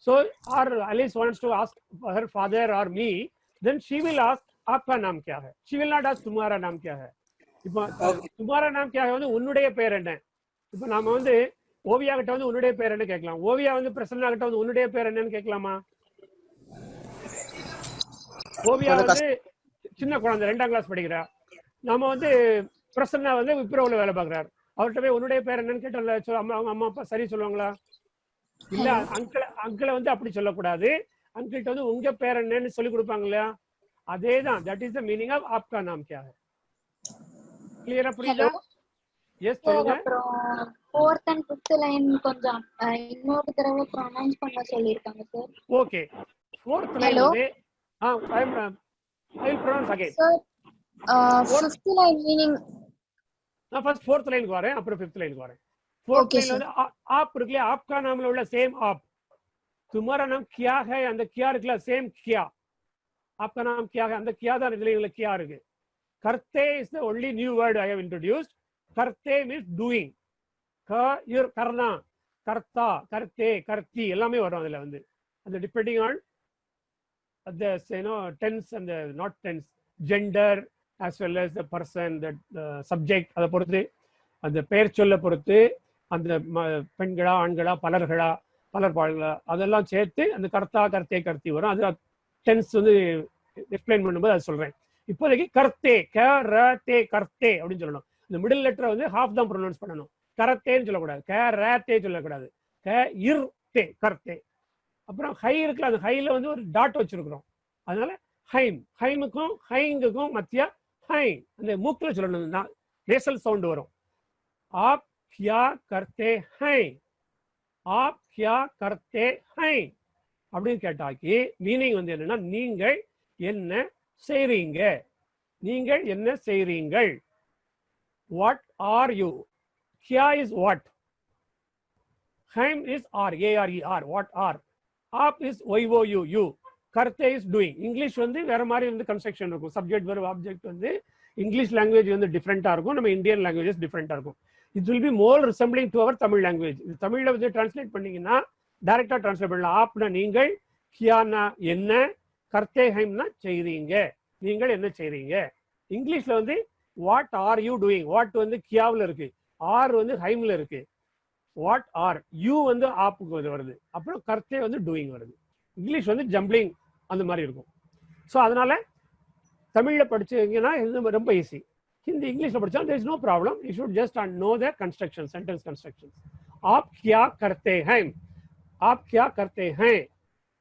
So or Alice wants to ask her father or me, then she will ask आपका नाम क्या है. She will not ask तुम्हारा नाम क्या है. இப்போ तुम्हारा नाम क्या है வந்து உன்னுடைய பேர் என்ன. இப்போ நாம வந்து ஓவியா கிட்ட வந்து உன்னுடைய பேர் என்ன கேட்கலாம். ஓவியா வந்து பிரசன்னா கிட்ட வந்து உன்னுடைய பேர் என்னன்னு கேட்கலாமா? ஓவியா வந்து சின்ன குழந்தை 2ஆம் கிளாஸ் படிக்கிறா. நாம வந்து பிரசன்னா வந்து விப்ரோவில் வேலை பார்க்குறாரு. அவர்கிட்ட போய் உன்னுடைய பேர் என்னன்னு கேட்டால அவங்க அம்மா அப்பா சரி சொல்லுவாங்களா? இல்ல, அங்கிளை வந்து அப்படி சொல்லக்கூடாது. அங்கிள்கிட்ட வந்து உங்க பேர் என்னன்னு சொல்லி கொடுப்பாங்க இல்லையா? அதேதான். That is the meaning of आपका नाम क्या है. கிளியரா புரியுதா? எஸ் சொல்லுங்க. அப்புறம் 4th and 5th லைன் கொஞ்சம் இன்னொரு தடவை ப்ரொனவுன்ஸ் பண்ண சொல்லிருக்காங்க சார். ஓகே. 4th லைன் வந்து I will pronounce again. Sir, 5th line meaning. நான் ஃபர்ஸ்ட் 4th லைனுக்கு வரேன், அப்புறம் 5th லைனுக்கு வரேன். 4th லைன் வந்து आप இருக்குல, आपका नामல உள்ள சேம் आप. तुम्हारा नाम क्या है, அந்த क्या இருக்குல சேம் क्या. आपका नाम क्या है, அந்த क्या தான் இதுல क्या இருக்கு. करते is the only new word I have introduced. करते means doing. करना, करता, करते, करती எல்லாமே வரும் அதுல வந்து. அந்த depending on the tense and the not tense, gender as well as the person, the subject, அதை பொறுத்து அந்த பெயர் சொல்ல பொறுத்து அந்த பெண்களா ஆண்களா பலர்களா பலர்பாளர்களா அதெல்லாம் சேர்த்து அந்த கர்த்தா கர்த்தே கர்த்தி வரும். அது டென்ஸ் வந்து எக்ஸ்பிளைன் பண்ணும்போது அது சொல்றேன். இப்போதைக்கு கர்த்தே கே கர்த்தே அப்படின்னு சொல்லணும். இந்த மிடில் லெட்டரை வந்து ஹாஃப் தான் ப்ரொனவுன்ஸ் பண்ணணும். கரத்தேன்னு சொல்லக்கூடாது, கே சொல்லக்கூடாது, கே கர்த்தே. அப்புறம் ஹை இருக்குல்ல, அந்த ஹைல வந்து ஒரு டாட் வச்சிருக்கிறோம். அதனால ஹைம், ஹைமுக்கும் ஹைங்குக்கும் மத்திய ஹை அந்த மூக்கில் சொல்லணும், நேசல் சவுண்ட் வரும். आप क्या करते हैं, आप क्या करते हैं அப்படின்னு கேட்டாக்கி மீனிங் வந்து என்னன்னா நீங்கள் என்ன செய்றீங்க. நீங்கள் என்ன செய்றீங்கள். What are you? Kya is what. Haim is are, A-R-E-R, what are. Aap is Y-O-U, karte is doing. English வந்து வேற மாதிரி வந்து கன்ஸ்ட்ரக்ஷன் இருக்கும். சப்ஜெக்ட் verb ஆப்ஜெக்ட் வந்து இங்கிலீஷ் லாங்குவேஜ் வந்து டிஃப்ரெண்டா இருக்கும், நம்ம இந்தியன் லாங்குவேஜஸ் டிஃப்ரெண்டா இருக்கும். It will be more resembling to our Tamil language. இது தமிழ்ல வந்து டிரான்ஸ்லேட் பண்ணீங்கன்னா டைரக்டா டிரான்ஸ்லேட் பண்ணலாம். ஆப்னா நீங்கள், கியானா என்ன, கர்த்தே ஹைம்னா செய்றீங்க, நீங்கள் என்ன செய்றீங்க. இங்கிலீஷ்ல வந்து what are you doing, what வந்து கியாவில் இருக்கு, ஆர் வந்து ஹைம்ல இருக்கு. வாட் ஆர் யூ வந்து ஆப்புக்கு வருது, அப்புறம் கர்த்தே வந்து டூயிங் வருது. இங்கிலீஷ் வந்து ஜம்பிளிங் அந்த மாதிரி இருக்கும். ஸோ அதனால தமிழ்ல படிச்சீங்கன்னா இது ரொம்ப ஈஸி. ஹிந்தி இங்கிலீஷ்ல படிச்சா there is no problem. You should just know the construction, sentence constructions. आप क्या करते हैं, आप क्या करते हैं,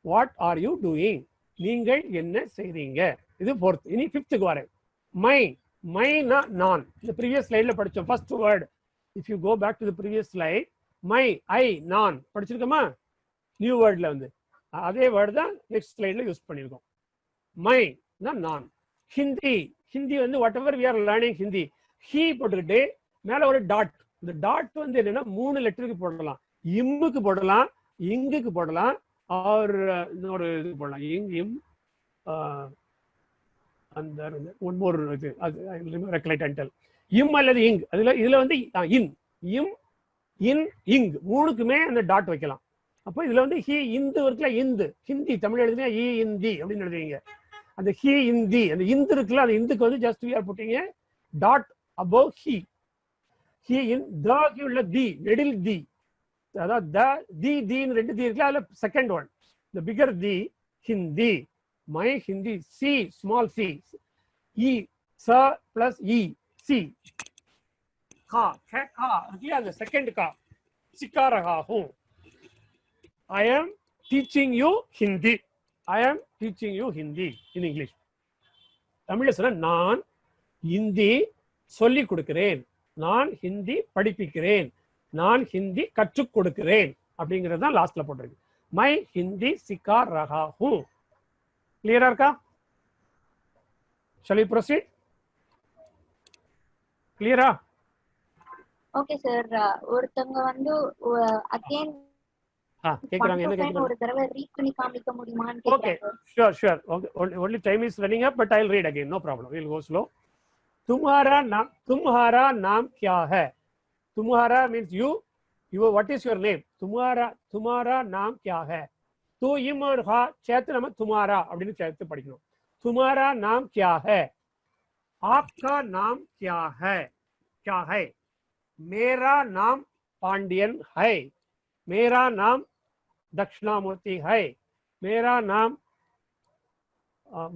what are you doing, நீங்கள் என்ன செய்றீங்க. இது fourth. இனி fifth க்கு வரேன். மை, மைனா நான். இந்த ப்ரீவியஸ் ஸ்லைட்ல படிச்சோம். First word, if you go back to the previous slide, மை, ஐ, நான் படிச்சிருக்கோமா. நியூ வேர்ட்ல வந்து அதே வேர்டு தான் நெக்ஸ்ட் ஸ்லைட்ல யூஸ் பண்ணியிருக்கோம். மை நான். ஹிந்தி, ஹிந்தி வந்து whatever we are learning Hindi, ஹி போட்டுக்கிட்டு மேல ஒரு டாட். இந்த டாட் வந்து என்னன்னா 3 லெட்டருக்கு போடலாம். இம்முக்கு போடலாம், இங்குக்கு போடலாம், ஒரு இது போடலாம். இங், இம், அந்த ஒன் மோர் இது, அது ரெக்கலெக்ட் அண்ட் டெல். இம் அல்லது இங், இதுல வந்து இன், இம், இன், இங் மூணுக்குமே அந்த டாட் வைக்கலாம். அப்போ இதுல வந்து ஹி இந்து இருக்குல்ல, இந்து ஹிந்தி தமிழ் எழுதுனா ஹி இந்தி அப்படின்னு எழுதுவீங்க. அந்த ஹி இந்தி, அந்த இந்து இருக்குல்ல, அந்த இந்துக்கு வந்து just we are putting dot above ஹி. ஹி இன் தி உள்ள தி, நெடில் தி, அதாவது த தி தீன்னு 2 தி இருக்குல்ல, அதுல second one the figure the, Hindi. மை ஹிந்தி. சி, ஸ்மால் சி, இ, ச பிளஸ் இ, சி. கா, கா இருக்குல்ல, அந்த செகண்ட் கா, சிக்கா ரஹா who. I am teaching you Hindi. I am teaching you Hindi in English. தமிழ்ல சொன்னா நான் ஹிந்தி சொல்லி கொடுக்கிறேன், நான் ஹிந்தி படிப்பிக்கிறேன், நான் ஹிந்தி கற்றுக் கொடுக்கிறேன் அப்படிங்கிறது தான் லாஸ்ட்ல போட்டிருக்கு. மை ஹிந்தி சிக்கா ரஹா ஹூ. கிளியரா இருக்கா? Shall we proceed? கிளியரா? Okay sir. ஒருத்தங்க வந்து அகைன் கேக்குறாங்க, என்ன கேக்குறாங்க? ஒரு தடவை ரீட் பண்ணி காமிக்க முடியுமான்னு Okay, கேக்குறாங்க. sure. Okay, only time is running up, but I'll read again, no problem. We'll go slow. तुम्हारा नाम क्या है. तुम्हारा means you. What is your name? तुम्हारा नाम क्या है. तो इम और हा சேர்த்து நம்ம तुम्हारा அப்படின்னு சேர்த்து படிக்கணும். तुम्हारा नाम क्या है. आपका नाम क्या है. क्या है. मेरा नाम पांडियन है. मेरा नाम दक्षिणामूर्ति है. मेरा नाम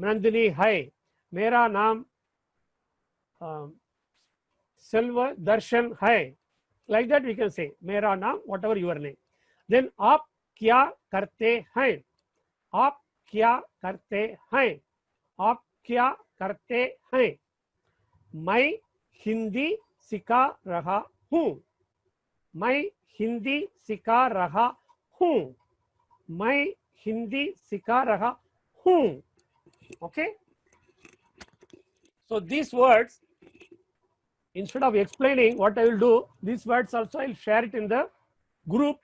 नंदिनी है. मेरा नाम सेल्व दर्शन है. Like that we can say मेरा नाम, whatever your name. Then आप क्या करते हैं. आप क्या करते हैं. आप क्या करते हैं. मैं हिंदी सिखा रहा हूँ. मैं हिंदी सिखा रहा हूँ. मैं हिंदी सिखा रहा हूँ. Okay. So these words, instead of explaining what I will do, these words also I will share it in the group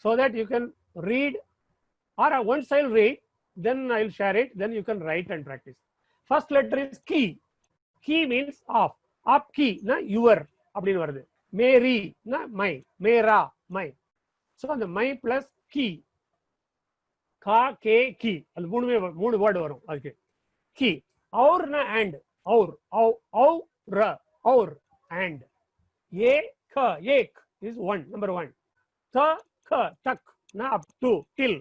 so that you can read, or once I will read, then I will share it, then you can write and practice. First letter is ki. Ki means of. Aapki na your அப்படின்னு வருது. மேரி na my, Mera my. So the my plus ki, கா K கி, அது மூணு word வரும் அதுக்கு. கி. और ना and, और and. ये ख, एक is one, number 1. थ ख, तक ना up to, till.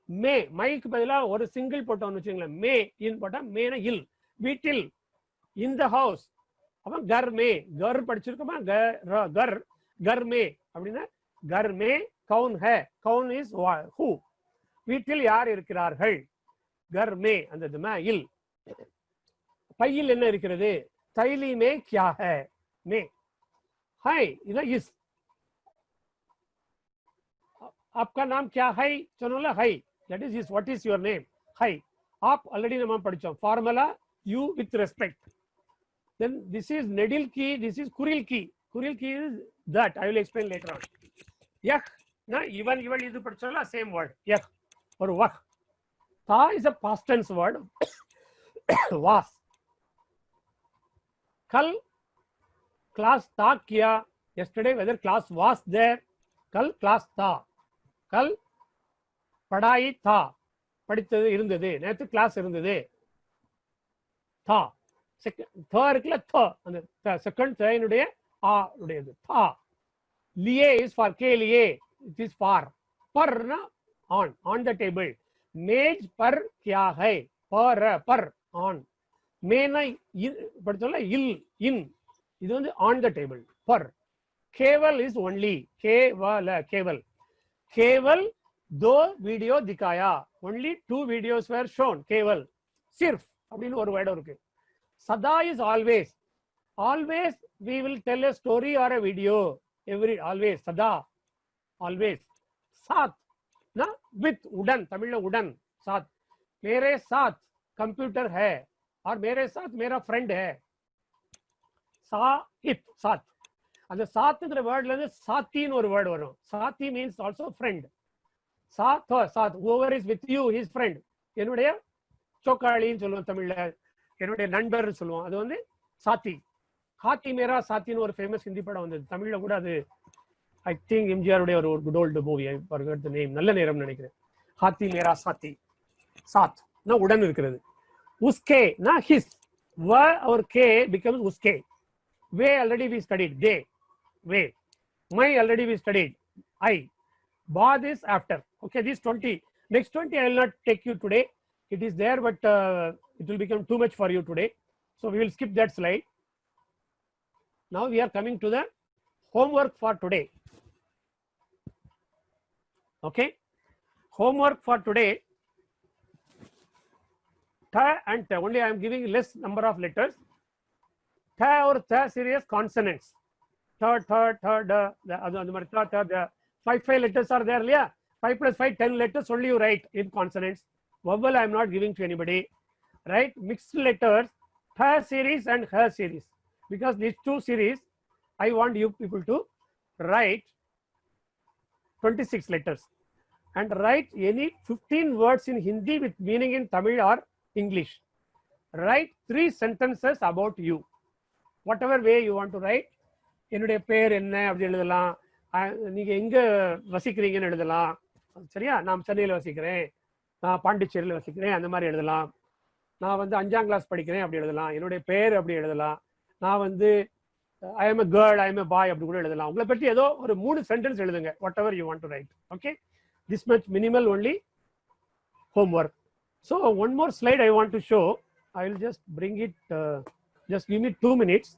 மே, மைக்கு பதிலா ஒரு சிங்கிள் போட்டோம்னு வச்சுங்களேன், மே இன் போட்டா மேனா இல், வீட்டில், in the house. அப்ப கர் மே, கர் படிச்சிருக்கோமா, கர், கர் மே அப்படின்னா கர் மே கவுன் ஹே, கவுன் இஸ் ஹூ, வீட்டில் யார் இருக்கிறார்கள், கர் மே அந்த மே இல். பையில் என்ன இருக்கிறது, தைலி மே கியா ஹே, மே. ஹை இது இஸ். आपका नाम क्या है சொன்னோம்ல, high, that is what is your name. High. आप ऑलरेडी நம்ம படிச்சோம், formula you with respect. Then this is nedilki, this is kurilki. Kurilki is that. I will explain later on. Yak, na even idu padichala same word. Yak or wak. Ta is a past tense word. Was. Kal class ta kiya. Yesterday whether class was there. Kal class tha. Kal padai tha. படித்தது இருந்தது, நேற்று class இருந்தது. தா தா இருக்குல்ல, த அந்த second தயினுடைய ஆ உடையது தா. லியே இஸ் ஃபார் கே லியே, இட் இஸ் ஃபார். பர்னா ஆன் த டேபிள். மேஜ் பர் கியா ஹை, பர் ஆன். மேனா படிச்சோம்ல இல் இன், இது வந்து ஆன் த டேபிள் பர். கேவல் இஸ் ஒன்லி, கேவல கேவல். கேவல் दो वीडियो दिखाया, only 2 videos were shown. केवल सिर्फ அப்படின்னு ஒரு வேர்ட் இருக்கு. சதா is always. Always we will tell a story or a video. Every always சதா always. साथ ना with उड़न, தமிழ்ல உடன் साथ. मेरे साथ कंप्यूटर है और मेरे साथ मेरा फ्रेंड है. साथ साथ. அந்த சாத்ங்கிற வேர்ட்ல இருந்து சாத்தின்னு ஒரு வேர்ட் வரும். சாத்தி மீன்ஸ் ஆல்சோ ஃப்ரெண்ட். சாத் சாத், whoever is with you, his friend. என்னுடைய சோக்காளின்னு சொல்லுவோம் தமிழ்ல, என்னுடைய நண்பர் சொல்லுவோம், அது வந்து சாத்தி. ஹாத்தி மேரா சாத்தின்னு ஒரு ஃபேமஸ் ஹிந்தி படம் வந்தது, தமிழ்ல கூட அது ஐ திங்க் எம்ஜிஆருடைய ஒரு good old movie, I forgot the name, நல்ல நேரம் நினைக்கிறேன். ஹாத்தி மேரா சாத்தி. சாத் நா உடன் இருக்கிறது. உஸ்கே நா ஹிஸ், வ और के becomes उसके. वे already we studied, they वे. मैं already we studied, I. Baad is after. Okay, this 20. Next 20 I will not take you today. It is there, but it will become too much for you today. So we will skip that slide. Now we are coming to the homework for today. Okay, homework for today. Tha and ta. Only I am giving less number of letters. Tha or tha serious consonants. Third, the 5 letters are there. Yeah, 5 plus 5, 10 letters only you write in consonants. Vowel I am not giving to anybody. Right? Mixed letters, her series and her series. Because these 2 series, I want you people to write 26 letters. And write any 15 words in Hindi with meaning in Tamil or English. Write 3 sentences about you. Whatever way you want to write. என்னுடைய பேர் என்ன அப்படி எழுதலாம், நீங்க எங்க வசிக்கிறீங்கன்னு எழுதலாம். சரியா, நான் சென்னையில் வசிக்கிறேன், நான் பாண்டிச்சேரியில் வசிக்கிறேன், அந்த மாதிரி எழுதலாம். நான் வந்து 5ஆம் கிளாஸ் படிக்கிறேன் அப்படி எழுதலாம். என்னுடைய பேர் அப்படி எழுதலாம். நான் வந்து I am a girl, I am a boy அப்படி கூட எழுதலாம். உங்களை பற்றி ஏதோ ஒரு 3 சென்டென்ஸ் எழுதுங்க. What ever you want to right. Okay, this much minimal only homework. So one more slide I want to show. I will just bring it, just give me 2 minutes.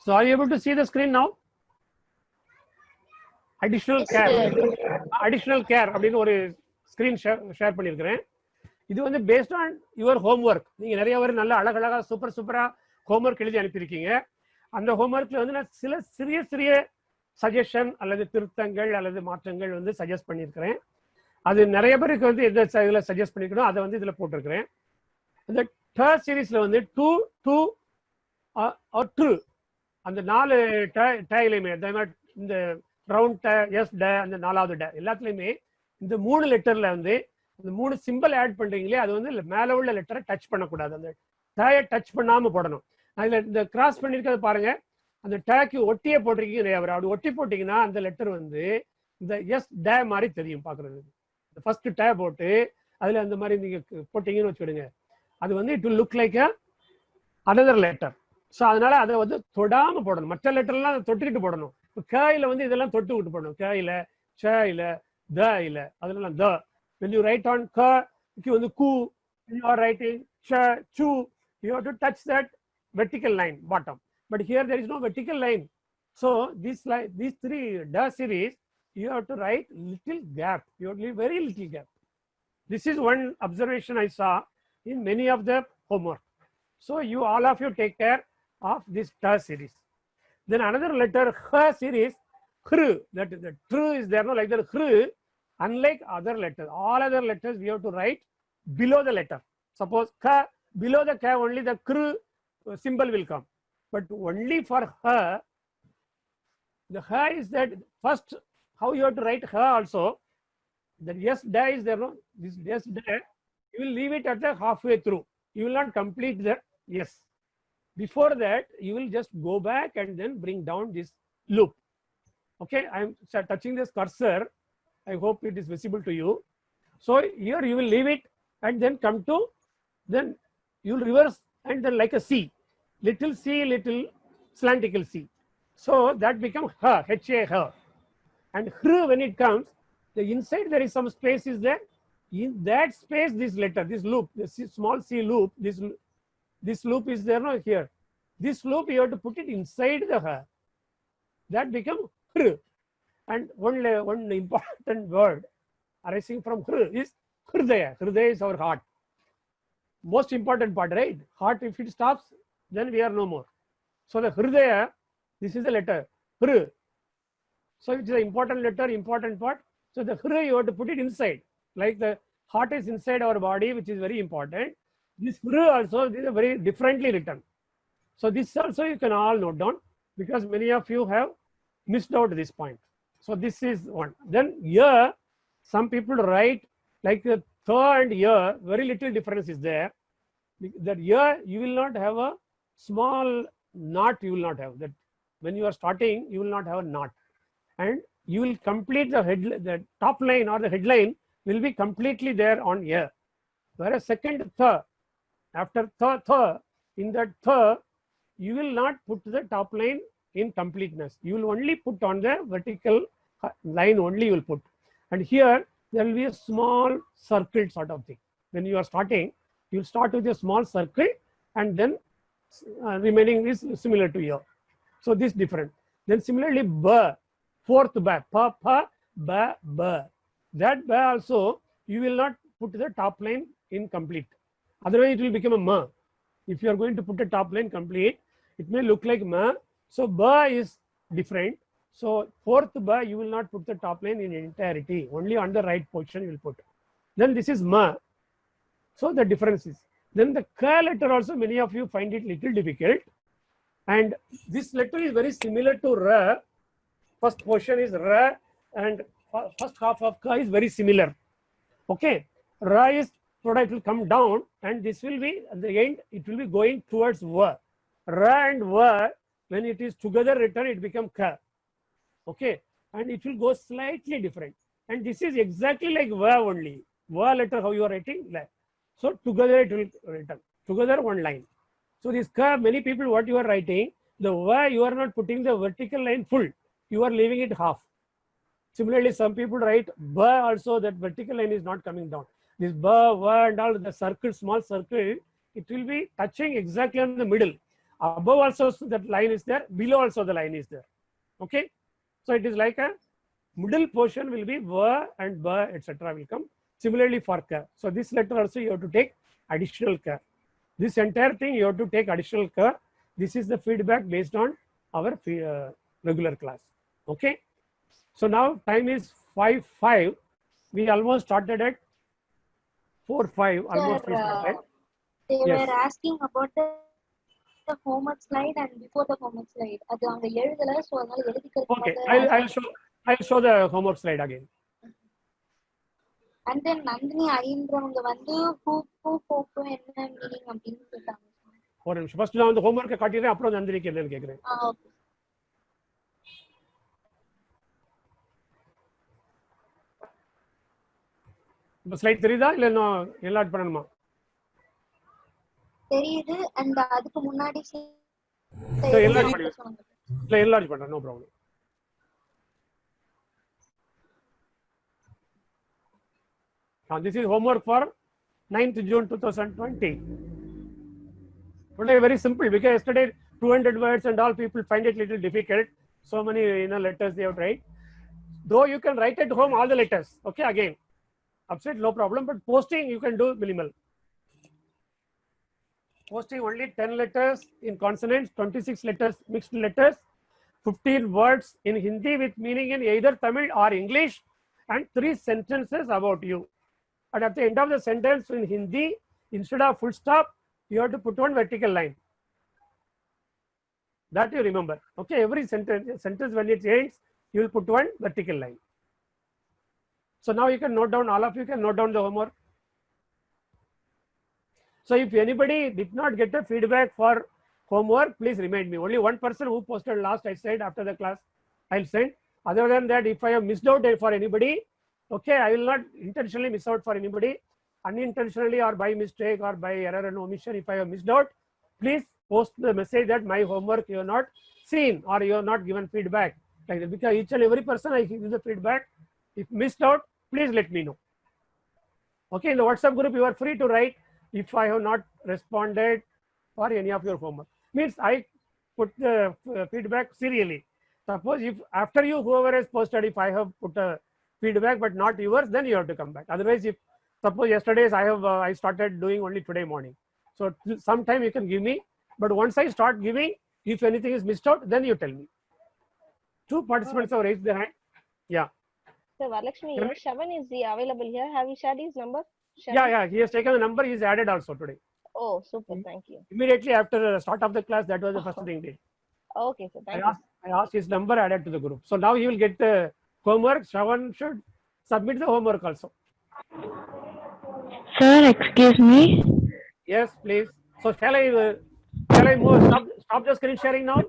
So are you able to see the screen now? Additional care அப்படின்னு ஒரு screen share பண்ணியிருக்கிறேன். இது வந்து based on your homework. நீங்க நிறைய பேர் நல்ல அழகழகா சூப்பரா ஹோம்ஒர்க் எழுதி அனுப்பியிருக்கீங்க. அந்த ஹோம்ஒர்க்ல வந்து நான் சில சிறிய சஜஷன் அல்லது திருத்தங்கள் அல்லது மாற்றங்கள் வந்து சஜஸ்ட் பண்ணியிருக்கிறேன். அது நிறைய பேருக்கு வந்து எந்த இதில் சஜஸ்ட் பண்ணிக்கணும் அதை வந்து இதில் போட்டிருக்கிறேன். இந்த தேர்ட் சீரீஸ்ல வந்து டூ அந்த 4 டேலையுமே இந்த ரவுண்ட் ட, எஸ் ட, அந்த 4வது ட எல்லாத்துலயுமே இந்த 3 லெட்டர்ல வந்து இந்த 3 சிம்பிள் ஆட் பண்றீங்களே, அது வந்து மேல உள்ள லெட்டரை டச் பண்ணக்கூடாது. அந்த டேயை டச் பண்ணாம போடணும். அதுல இந்த கிராஸ் பண்ணிருக்கிறது பாருங்க, அந்த டேக்கு ஒட்டியே போட்டிருக்கீங்க. அப்படி ஒட்டி போட்டீங்கன்னா அந்த லெட்டர் வந்து இந்த எஸ் ட மாதிரி தெரியும் பாக்குறது. ஃபர்ஸ்ட் டேப் போட்டு அதுல அந்த மாதிரி நீங்க போட்டீங்கன்னு வச்சுடுங்க, அது வந்து it will look like another letter. So அதனால அதை வந்து தொடாம போடணும். மற்ற லெட்டர்லாம் அதை தொட்டுக்கிட்டு போடணும். இப்போ கையில வந்து இதெல்லாம் தொட்டு விட்டு போடணும். கையில ச இல்ல த இல்ல அதெல்லாம் த. when you write on க வந்து கு, you are writing cha chu, you have to touch that vertical line bottom, but here there is no vertical line. So these three da series you have to write little gap, you have to leave very little gap. This is one observation I saw in many of the homework. So you all of you take care of this da series. Then another letter ha series, khr, that the tr is there, no, like that khr. Unlike other letters, all other letters we have to write below the letter. Suppose ka, below the ka only the kr symbol will come, but only for ha, the ha is that first how you have to write ha also. The yes da is there, no, this yes da you will leave it at the halfway through, you will not complete the yes. Before that you will just go back and then bring down this loop. Okay, I am touching this cursor, I hope it is visible to you. So here you will leave it and then come to, then you will reverse and then like a C, little c, little slantical c. So that becomes ha, ha, ha. And hr, when it comes, the inside there is some space is there. In that space this letter, this loop, this small c loop, this loop is there, no, here. This loop you have to put it inside the ha. That becomes hr. And one important word arising from hr is hridaya. Hridaya is our heart. Most important part, right? Heart, if it stops, then we are no more. So the hridaya, this is the letter hr. So it is an important letter, important part. So the hr you have to put it inside. Like the heart is inside our body, which is very important. This hr also, this is very differently written. So this also you can all note down, because many of you have missed out this point. So this is one. Then here some people write like the tha and ya, very little difference is there. That here you will not have a small knot, you will not have that. When you are starting, you will not have a knot, and you will complete the top line or the headline will be completely there on here. Whereas second tha, after tha, in that tha you will not put the top line in completeness. You will only put on the vertical line only you will put. And here there will be a small circle sort of thing. When you are starting, you will start with a small circle and then remaining is similar to here. So this different. Then similarly ba, fourth ba, pa, pa, ba, ba. That ba also you will not put the top line incomplete. Otherwise it will become a ma. If you are going to put a top line complete, it may look like ma. So ba is different. So fourth ba you will not put the top line in entirety, only on the right position you will put. Then this is ma. So the difference is. Then the ka letter also many of you find it little difficult, and this letter is very similar to ra. First portion is ra, and first half of ka is very similar. Okay, ra is product will come down, and this will be at the end it will be going towards va. Ra and va, when it is together written, it becomes ka. Okay, and it will go slightly different, and this is exactly like va only. Va letter how you are writing, so together it will written together one line. So this ka, many people what you are writing, the va you are not putting the vertical line full, you are leaving it half. Similarly, some people write ba also, that vertical line is not coming down. This ba, va and all the circle, small circle, it will be touching exactly on the middle. Above also that line is there, below also the line is there. Okay, so it is like a middle portion will be va and ba, etc. will come. Similarly for ka. So this letter also you have to take additional ka. This entire thing you have to take additional ka. This is the feedback based on our regular class. Okay. So now time is 5:05. We almost started at 4:05. Almost we started. They Yes. were asking about the homework slide and before the homework slide. அது அவங்க எழுதல, so அதனால Okay, எழுதிக்கிறதுக்கு I'll show the homework slide again. And then Nandini ஐன்றவங்க வந்து who என்ன meaning அப்படின்னு கேட்டாங்க. ஒரு நிமிஷம், ஃபர்ஸ்ட் நான் வந்து ஹோம்வொர்க்கை காட்டிடுறேன், அப்புறம் நந்தினிக்கு என்னன்னு கேட்குறேன். ஓகே. இப்போ ஸ்லைட் தெரியுதா இல்ல இன்னும் என்லார்ஜ் பண்ணணுமா? தெரியுது. அண்ட் அதுக்கு முன்னாடி என்லார்ஜ் பண்ணி இல்ல என்லார்ஜ் பண்றேன், no problem. Now this is homework for 9th June 2020. Today very simple because yesterday 200 words and all people find it little difficult. So many letters they have to write. Though you can write at home all the letters. Okay, again, upset no problem. But posting you can do minimal. Posting only 10 letters in consonants, 26 letters mixed letters, 15 words in Hindi with meaning in either Tamil or English, and 3 sentences about you. And at the end of the sentence in Hindi, instead of full stop, you have to put one vertical line. That you remember. Okay, every sentence when it ends, you will put one vertical line. So now you can note down, all of you can note down the homework. So if anybody did not get a feedback for homework, please remind me. Only one person who posted last, I said after the class, I'll send. Other than that, if I have missed out for anybody, okay, I will not intentionally miss out for anybody. Unintentionally or by mistake or by error and omission, if I have missed out, please post the message that my homework you have not seen or you have not given feedback. Like that. Because each and every person I give the feedback. If missed out, please let me know. Okay, in the WhatsApp group, you are free to write if I have not responded for any of your homework. Means I put the feedback serially. Suppose if after you, whoever has posted, if I have put a feedback but not yours, then you have to come back. Otherwise, if suppose yesterday's I started doing only today morning. So sometime you can give me, but once I start giving, if anything is missed out, then you tell me. 2 participants have raised their hand. Yeah. Sir, Varalakshmi, Shavan is available here. Have you shared his number? Shavan? Yeah, he has taken the number. He is added also today. Oh, super. Thank you. Immediately after the start of the class, that was the first thing he did. Okay, sir. Thank you. I asked his number added to the group. So now he will get the homework. Shavan should submit the homework also. Sir, excuse me. Yes, please. So shall I move? Stop the screen sharing now.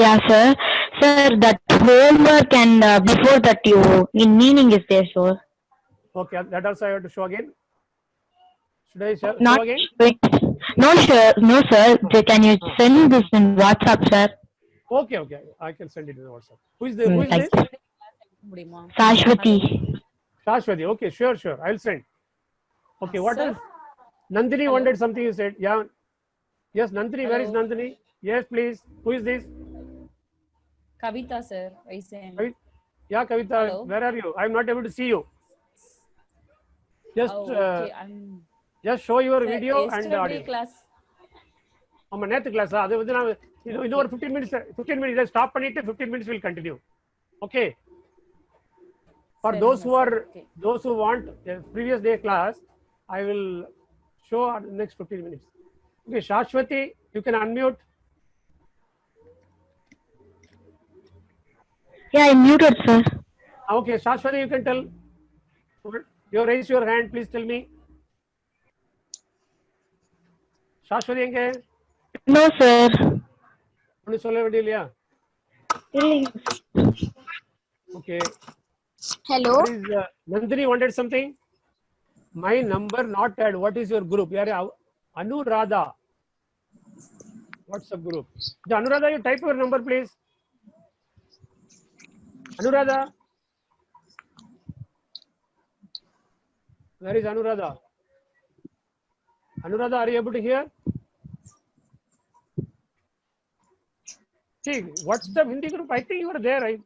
Yeah, sir. Sir, that homework and before that you in meaning is there, sir. Okay, that also I have to show again. Should I show Not again? no, sir. No, sir. Can you send this in WhatsApp, sir? Okay. I can send it in WhatsApp. Who is this? Sashwati. Shashwati. Okay, sure. I'll send. Okay, what else? Nandini wanted something you said. Yeah. Yes, Nandini. Where is Nandini? Yes, please. Who is this? Kavita, sir. Yeah, Kavita. Hello? Where are you? I'm not able to see you. Just just show your video and audio. Class. ஆமா நேத்து class அது வந்து நான் இன்னும் ஒரு 15 minutes stop பண்ணிட்டு 15 minutes will continue. Okay. For those who want a previous day class, I will show the next 15 minutes. Okay, Shashwati, you can unmute. Yeah, I muted, sir. Okay, Shashwati, you can tell. You raise your hand, please tell me. Shashwati எங்க? No, sir. ஒன்னு சொல்ல வேண்டியலையா? Okay. Hello. Nandini wanted something. My number not add. What is your group? Yare Anuradha. What's the group? Anuradha, you type your number, please. Anuradha. Where is Anuradha? Anuradha, are you able to hear? See, what's the Hindi group? I think you are there, right?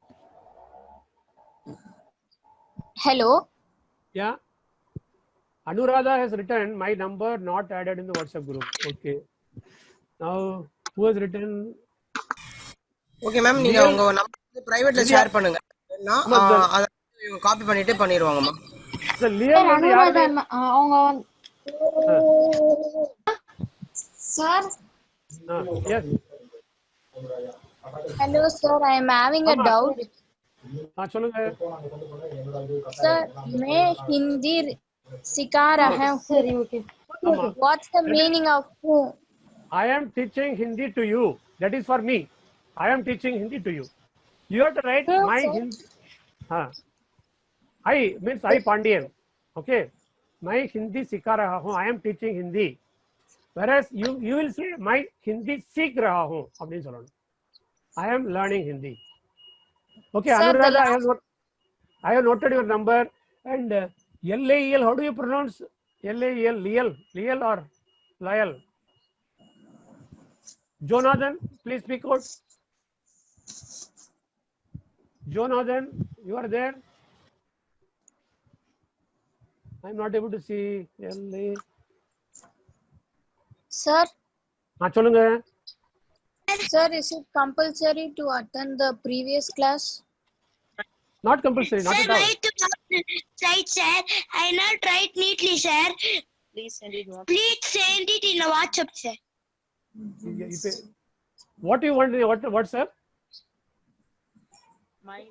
Hello. Yeah. Anuradha has written my number not added in the WhatsApp group. Okay. Now, who has written? Okay, ma'am. நீங்க உங்க number பிரைவேட்ல share பண்ணுங்க. நான் அத copy பண்ணிட்டு பண்ணிடுவாங்க ma'am. The Leon வந்து யாரு? அவங்க sir. Yes. Hello sir, I am having a doubt. சொல்லுங்க. Sir, मैं हिंदी सिखा रहा हूँ. Sir, okay. What's the meaning of who? I am teaching Hindi to you. That is for me. I am teaching Hindi to you. You have to write my Hindi. I means I Pandian. Okay, मैं हिंदी सिखा रहा हूँ, I am teaching Hindi. Whereas you will say मैं हिंदी सीख रहा हूँ அப்படின்னு சொல்லணும். I am learning Hindi. Okay, Sir, Anuradha, I have noted your number. And LAEL, how do you pronounce LAEL? Liel or Lyel? Jonathan, please speak out. Jonathan, you are there? I'm not able to see LA. Sir, சொல்லுங்க. sir, is it compulsory to attend the previous class? Not compulsory, not at all. Right, sir. I not write neatly, sir. Please send it in a WhatsApp, sir. What do you want in WhatsApp?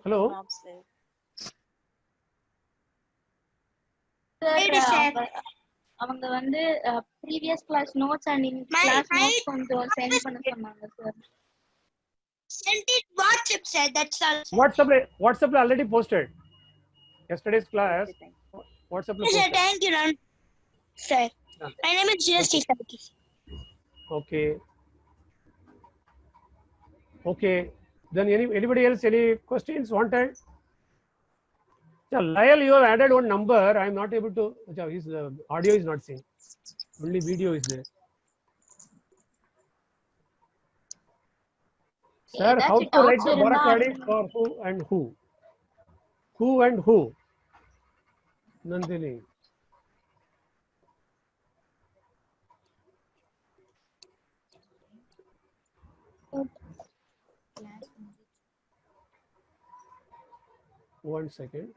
Hello? அவங்க வந்து previous class notes and in class notes கொஞ்சம் send பண்ண சொன்னாங்க sir. Send it WhatsApp, sir. That's all. WhatsApp already posted. Yesterday's class. WhatsApp Yes, sir. Thank you, sir. My name is GST. Okay. Okay. Then anybody else any questions wanted? Lyel, you have added one number. I am not able to. His audio is not seen. Only video is there. Sir, how to write the Bharatwadi for who and who? Who and who? Nandini. One second.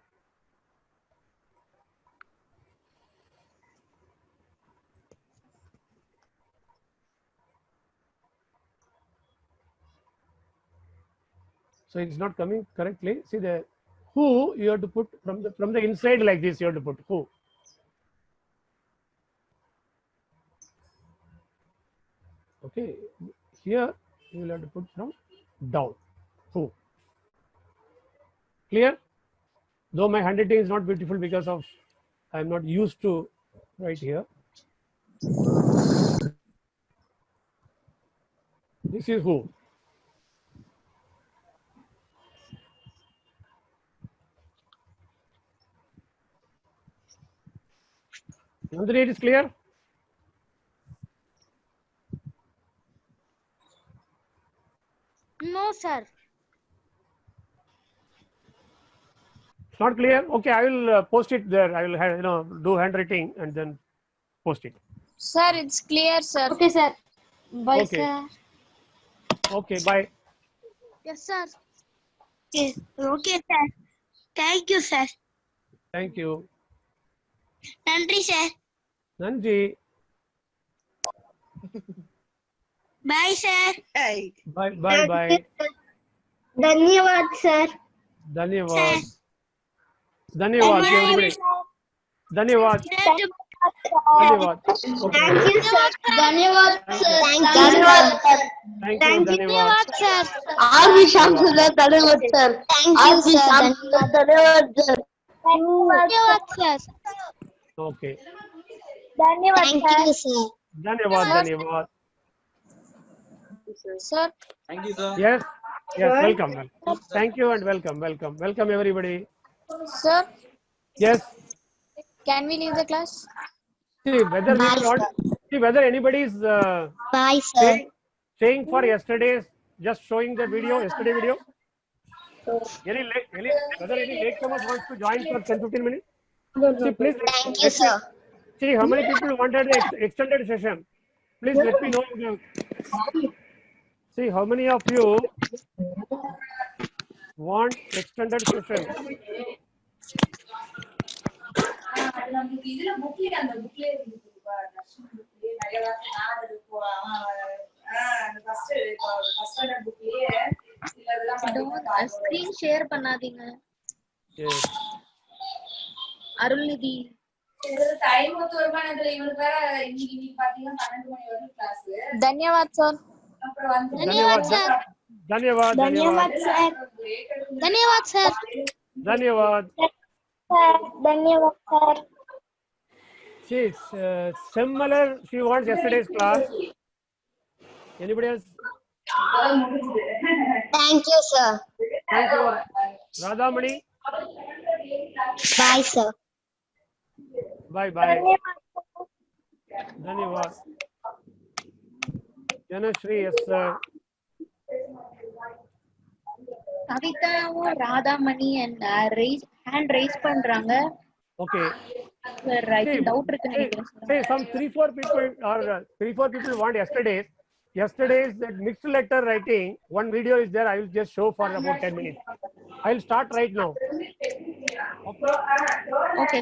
So it's not coming correctly. See the who you have to put from the inside like this. You have to put who. Okay. Here you will have to put from down. Who. Clear? Though my handwriting is not beautiful because of I am not used to write here. This is who. Nandini, it is clear? No, sir. It's not clear. Okay, I will post it there. I will have, do handwriting and then post it. Sir, it's clear, sir. Okay, sir. Bye, Okay. sir. Okay, bye. Yes, sir. Okay, sir. Thank you, sir. Thank you. Nandri, sir. Nanji. Bye, sir. Bye. Dhanyavad, sir. Dhanyavad. Dhanyavad to everybody. Dhanyavad. Dhanyavad. Okay. Thank you, sir. Dhanyavad, sir. Thank you. Dhanyavad. sir. R.V. Shamsuddin, Dhanyavad, sir. Thank you, R.V. sir. Shamsuddin, Dhanyavad, sir. Dhanyavad, sir. Okay. Dhanyavad, sir. Dhanyavad. Sir, Yes. Welcome. Thank you and welcome. Welcome everybody. sir, Yes. can we leave the class? See whether anybody is Bye, sir. saying for yesterday's, just showing the video, yesterday video. Whether any latecomers wants to join for 10-15 minutes? See, please. Thank you, sir. See how many people wanted the extended session. Please let me know. See how many of you want extended session. screen share பண்ணாதீங்க. Yes. Arulnithi. Dhanyavad, sir. Dhanyavad, sir. Dhanyavad, sir. Dhanyavad, sir. Dhanyavad. Dhanyavad, sir. She's similar. She wants yesterday's class. Anybody else? Thank you, sir. Thank you. Radhamani. Bye, sir. Bye bye. Dhanyavad. Janashri, yes sir. கவிதாவும் Radhamani and hand raise பண்றாங்க. Okay. Sir, I think doubt இருக்குன்னு நினைக்கிறேன். Say some 3-4 people or 3-4 people want yesterday's. Yesterday's that mixed letter writing. One video is there. I will just show for about 10 minutes. I will start right now. Okay. Okay.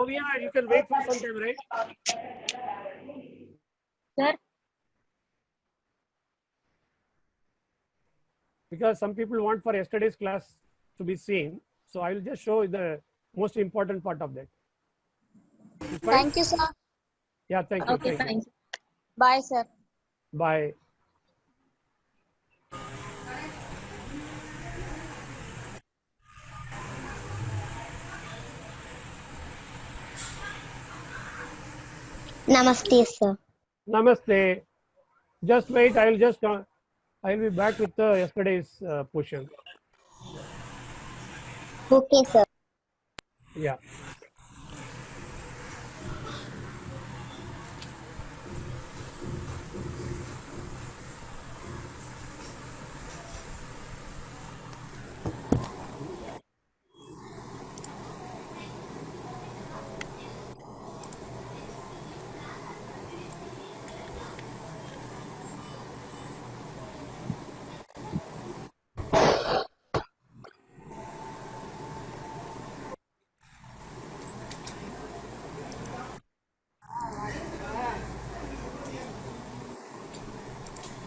Ovia, you can wait for some time, right? Sir. Because some people want for yesterday's class to be seen. So I will just show the most important part of that. Thank you, sir. Yeah, thank you. Okay, thank you. Bye, sir. Bye. Namaste, sir. Namaste. Just wait. I will be back with yesterday's portion. Okay, sir. Yeah.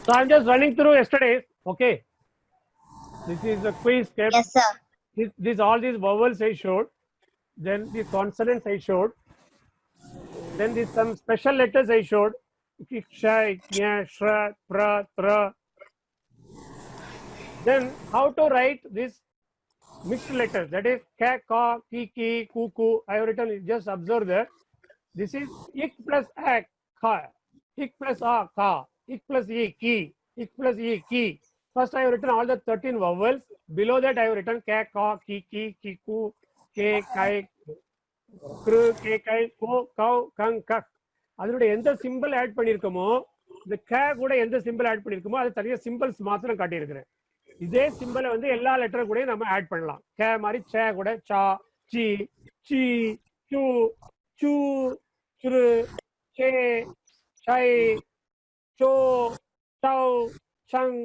So I'm just running through yesterday's. Okay. This is the quiz step. Yes, sir. This all these vowels I showed. Then these consonants I showed. Then these some special letters I showed. Ik, ksha, iknya, shra, pra, tra. Then how to write this mixed letters. That is ka, ka, ki, ki, ku, ku. I have written. Just observe that. This is ik plus a, ka. Ik plus a, ka. Ik plus e, ki. Ik plus e, ki. First I have written all the 13 vowels. Below that I have written ka, ka, ki, ki, kiku, ke, kai, kru, ke, kai, ko, kau, kang, kak. அதோட எந்த simple add பண்ணிருக்கோமோ இந்த க கூட எந்த simple add பண்ணிருக்கோமோ அது தனியா symbols மாத்திரம் காட்டியிருக்கிறேன். இதே சிம்பிளை வந்து எல்லா லெட்டர் கூட நம்ம ஆட் பண்ணலாம். க மாதிரி ச கூட சா, சி, சி, சு, சு, சுரு, கே, சை, சோ, சௌ, சங்,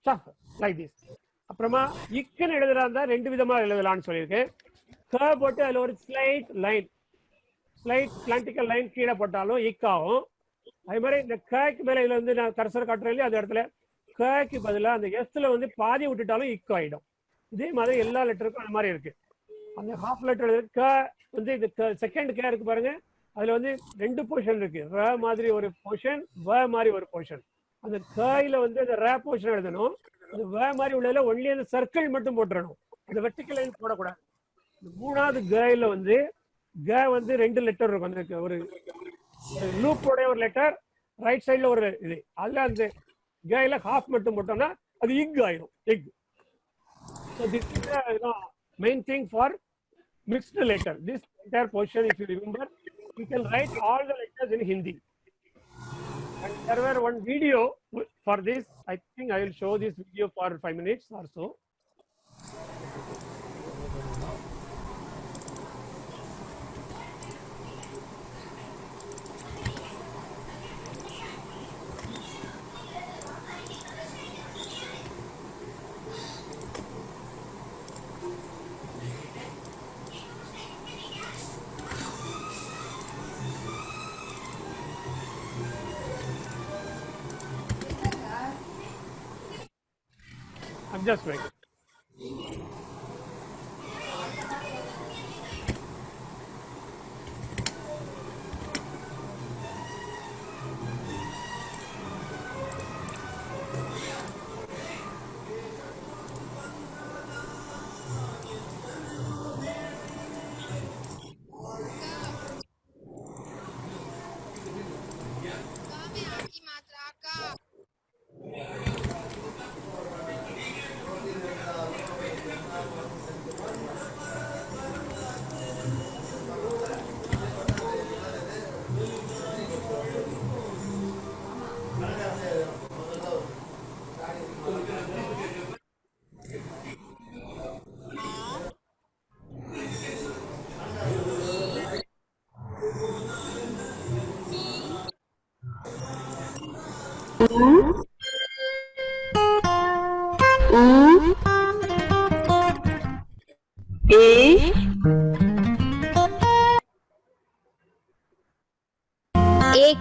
சஹ், லைக் திஸ். அப்புறமா இக்குன்னு எழுதுறா இருந்தா ரெண்டு விதமா எழுதலாம்னு சொல்லியிருக்கேன். க போட்டு அதுல ஒரு ஸ்லைட் லைன், ஸ்லைட் ஸ்லாண்டிக்கல் லைன் கீழே போட்டாலும் இக் ஆகும். அதே மாதிரி இந்த கேக்கு மேல இதுல வந்து நான் கர்சர் காட்டுறேன் இல்லையா, அந்த இடத்துல கேக்கு பதிலாக அந்த எஸ்ல வந்து பாதி விட்டுட்டாலும் இக் ஆயிடும். இதே மாதிரி எல்லா லெட்டருக்கும் அந்த மாதிரி இருக்கு. அந்த ஹாஃப் லெட்டர் க வந்து இது செகண்ட் கே இருக்கு பாருங்க, அதுல வந்து ரெண்டு போர்ஷன் இருக்கு. ர மாதிரி ஒரு போர்ஷன், வ மாதிரி ஒரு போர்ஷன். அந்த கையில வந்து அந்த ரே போர்ஷன் எழுதணும். அந்த வ மாதிரி உள்ளதுல ஒன்லி அந்த சர்க்கிள் மட்டும் போட்டுறணும். அந்த வெர்டிக்கல் லைன் போடக்கூடாது. மூணாவது கையில வந்து க வந்து ரெண்டு லெட்டர் இருக்கும். அந்த ஒரு லூப்போட ஒரு லெட்டர், ரைட் சைட்ல ஒரு இது, அதுல அந்த கையில ஹாஃப் மட்டும் போட்டோம்னா அது இக் ஆயிடும். இக். So this is the main thing for mixed letter. This entire portion, if you remember, you can write all the letters in Hindi. And there were one video for this. I think I will show this video for 5 minutes or so. I'm just waiting. ए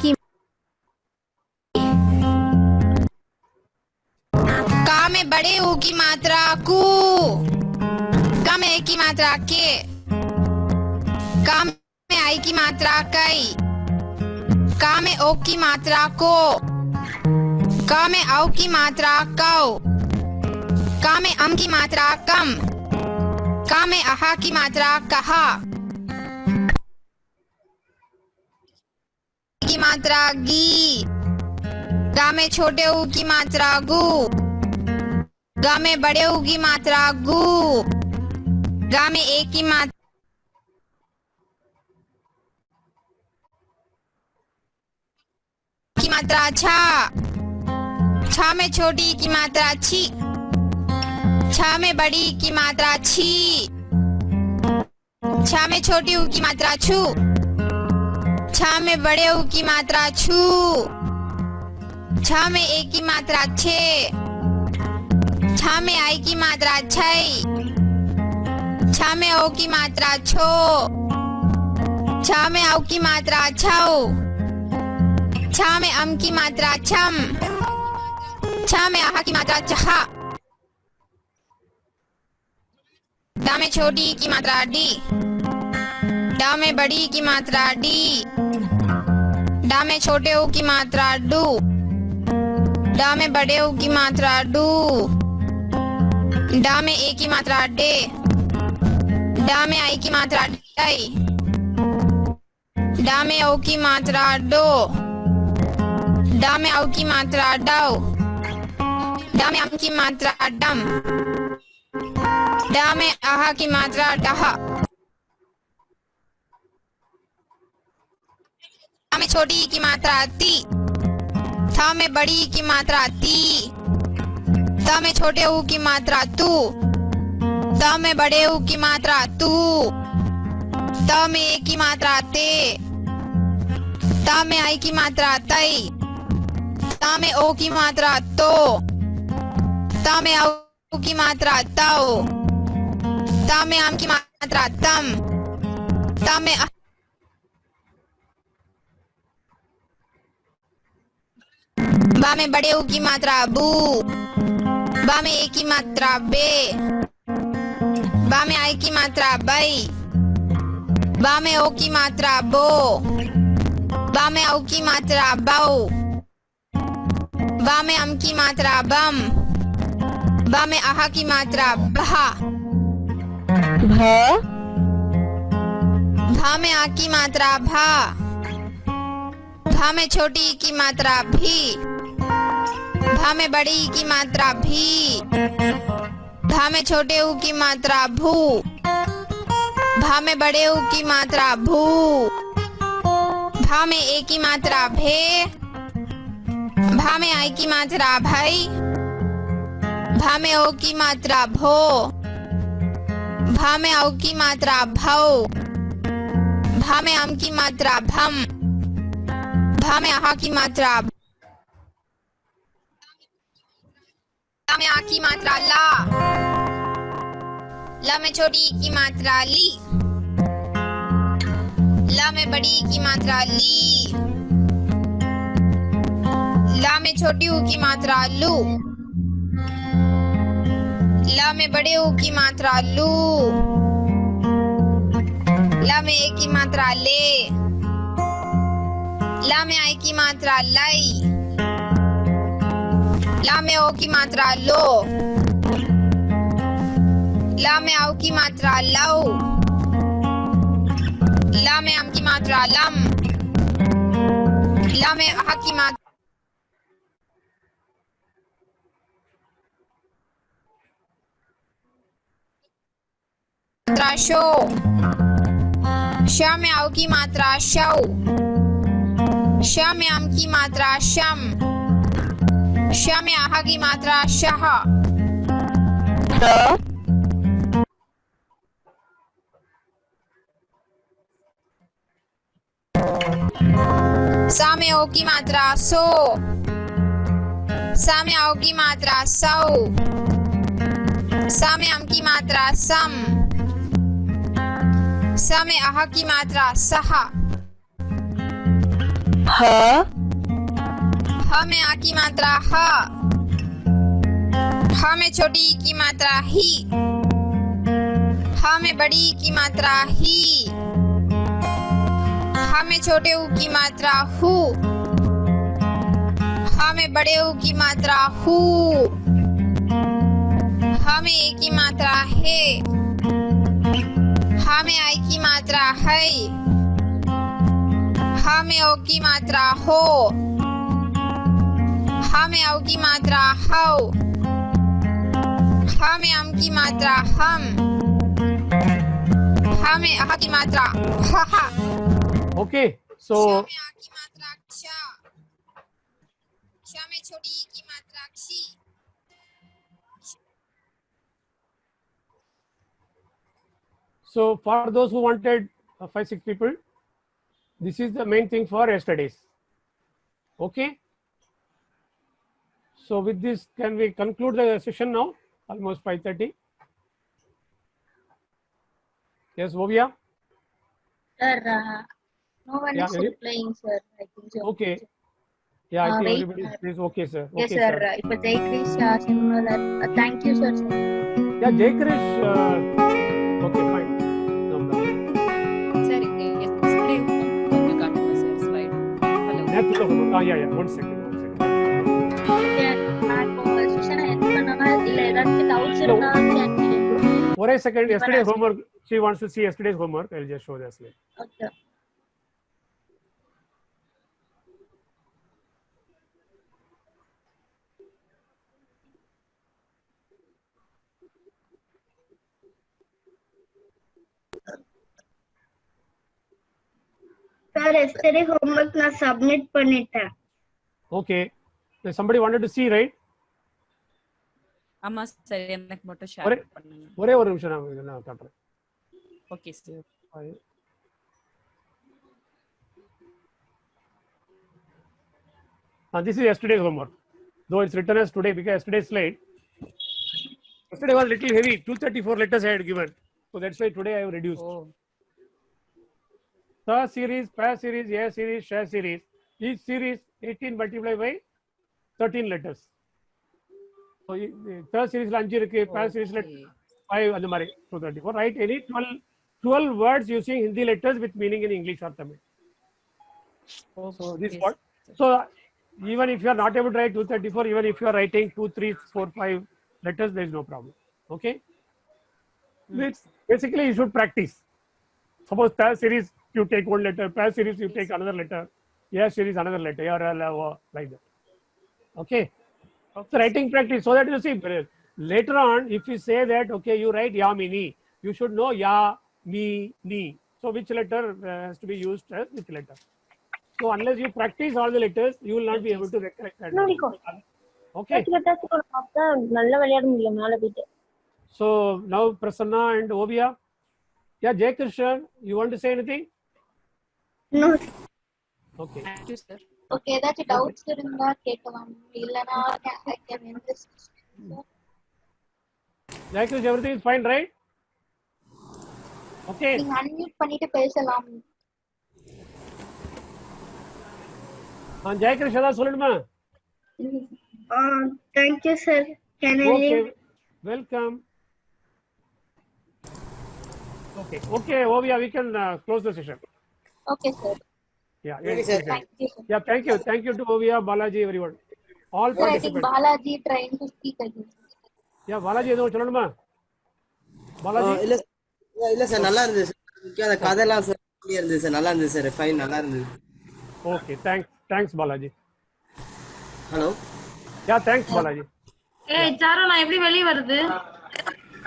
की का में बड़े ऊ की मात्रा कु, का में ए की मात्रा के, का में आई की मात्रा कई, का में ओ की मात्रा को, का में औ की मात्रा कौ, का में अम की मात्रा कम, का में अहा की मात्रा कहा, की मात्रा गी, गा में छोटे ऊ की मात्रा गु, गा में बड़े ऊ की मात्रा गु, गा में ए की मात्रा की मात्रा छा, छा में छोटी की मात्रा छी, छा में बड़ी की मात्रा छी, छा में छोटी ऊ की मात्रा छू, छा में बड़े ऊ की मात्रा छू, छा में ए की मात्रा छे, छा में आई की मात्रा छई, छा में ओ की मात्रा छो, छा में औ की मात्रा छौ, छा में अम की मात्रा छम, छा में आहा की मात्रा चहा, डा में छोटी की मात्रा डी, डा में बड़ी की मात्रा डी, डा में छोटे ऊ की मात्रा डू, डा में बड़े ऊ की मात्रा डू, डा में ए की मात्रा डे, डा में आई की मात्रा डई, डा में ओ की मात्रा डो, डा में औ की मात्रा डौ, डा में अम की मात्रा डम, डा में आहा की मात्रा डहा, था में छोटी की मात्रा ती, था में बड़ी की मात्रा ती, ता में छोटे ऊ की मात्रा तू, ता में बड़े ऊ की मात्रा तू, ता में ए की मात्रा ते, ता में आई की मात्रा तई, ता में ओ की मात्रा तो, ता में औ की मात्रा तौ, ता में आम की मात्रा तम, ता में बा में बड़े ऊ की मात्रा बू, बा में ए की मात्रा बे, बा में आई की मात्रा बई, बा में ओ की मात्रा बो, बा में औ की मात्रा बौ, बा में अम की मात्रा बम, बा में आहा की मात्रा बहा, भा में आ की मात्रा भा, भा में छोटी की मात्रा भी, भा में बड़ी की मात्रा भी, भा में छोटे ऊ की मात्रा भू, भा में बड़े ऊ की मात्रा भू, भा में ए की मात्रा भे, भा में आई की मात्रा भई, भा में ओ की मात्रा भो, भा में औ की मात्रा भौ, भा में अम की मात्रा भम, भा में आहा की मात्रा, ला में आ की मात्रा ला, ला में छोटी की मात्रा ली, ला में बड़ी की मात्रा ली, ला में छोटी ऊ की मात्रा लू, ला में बड़े ऊ की मात्रा लू, ला में ए की मात्रा ले, ला में आई की मात्रा लाई, ला में ओ की मात्रा लो, ला में औ की मात्रा लौ, ला में अम की मात्रा लम, ला में आहा की मात्रा शो, श में औ की मात्रा शौ, श में अम की मात्रा शम, श में आहा की मात्रा शह, सा में ओ की मात्रा सो, सा में औ की मात्रा सौ, सा में अम की मात्रा सम, स में अह की मात्रा सह, ह ह में आ की मात्रा ह, ह में छोटी ई की मात्रा ही, ह में बड़ी ई की मात्रा ही, ह में छोटे ऊ की मात्रा हु, ह में बड़े ऊ की मात्रा हु, ह में ए की मात्रा है, ह में आई की मात्रा है, ह में ओ की मात्रा हो, ह में औ की मात्रा हौ, ह में अम की मात्रा हम, ह में अह की मात्रा ह। Okay, so क्ष में आ की मात्रा क्ष, क्ष में छोटी ई की मात्रा क्षी, so for those who wanted 5-6 people, this is the main thing for yesterday's. Okay. So with this, can we conclude the session now? Almost 5:30. Yes, Ovia. Sir, no one Yeah, is any- replying, sir. I think so. Okay. Yeah, I think Wait, everybody is okay, sir. Yes, Okay, sir. sir. If Jai Krish that. Thank you, sir. Yeah, Jai Krish. Okay, fine. No problem. Sir, yesterday you got my sir slide. Hello. Next, yeah. 1 second. For a second, yesterday's homework. She wants to see yesterday's homework. I'll just show this slide. Okay. Sir, yesterday homework na submit பண்ணிட்டேன். Okay. Somebody wanted to see, right? ஆமா sir எனக்கு மட்டும் share பண்ணுங்க. ஒரே ஒரு நிமிஷம் நான் காட்டுறேன். Okay sir. This is yesterday's homework. Though it's written as today because yesterday's slide. Yesterday was little heavy. 234 letters I had given. So that's why today I have reduced. Oh. The series, pa series, ya series, sha series. Each series 18 multiplied by 13 letters. So third series la 5 irukku, pa series la 5 and mari 234. Write any 12 words using Hindi letters with meaning in English or Tamil. So this what. So even if you are not able to write 234, even if you are writing 2, 3, 4, 5 letters, there is no problem. Okay. Basically you should practice. Suppose pa series you take one letter, pa series you take another letter, ya series another letter, or like that. Okay. So writing practice so that you see later on if you say that okay you write yamini, you should know ya, mi, ni. So which letter has to be used as which letter. So unless you practice all the letters, you will not be able to recollect that. Okay. நல்ல விளையாட முடியல மேல போயிட்டு. So now Prasanna and Ovia. Yeah, Jai Krishna, you want to say anything? No. Okay. Thank you sir. Okay, ஏதாச்சும் doubts இருந்தா கேட்கலாம். இல்லனா I can end this. Jai Krishna, everything is fine, right? Okay. நீங்க unmute பண்ணிட்டு பேசலாம். Jai Krishna ஏதாவது சொல்லணுமா? Thank you, sir. Can I Okay. leave? Welcome. Okay, Ovia, we can close the session. Okay, sir. Yeah, Okay, sir. Thank you, sir. Yeah, thank you to Ovia, Balaji, everyone. All Sir, I think participants. Balaji trying to speak again. Yeah, Balaji ஏதோ சொல்லணுமா? Balaji? இல்ல sir நல்லா இருந்துது sir. அந்த கதைலாம் sir clear இருந்துது sir. நல்லா இருந்துது சார். ஃபைன் நல்லா இருந்துது. Okay, thanks Balaji. Hello. Yeah, thanks Balaji. ஏய் சாரு நான் எப்படி வெளிய வருது?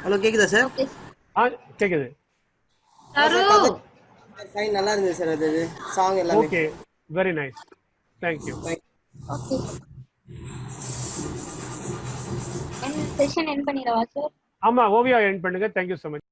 ஹலோ கேக்குதா சார்? கேக்குது. சாரு ஃபைன் நல்லா இருந்துது சார் அது சாங் எல்லாமே. Okay, very nice. Thank you. Okay. Session end பண்ணிடவா சார்? ஆமா, ஓவியா end பண்ணுங்க. Thank you so much.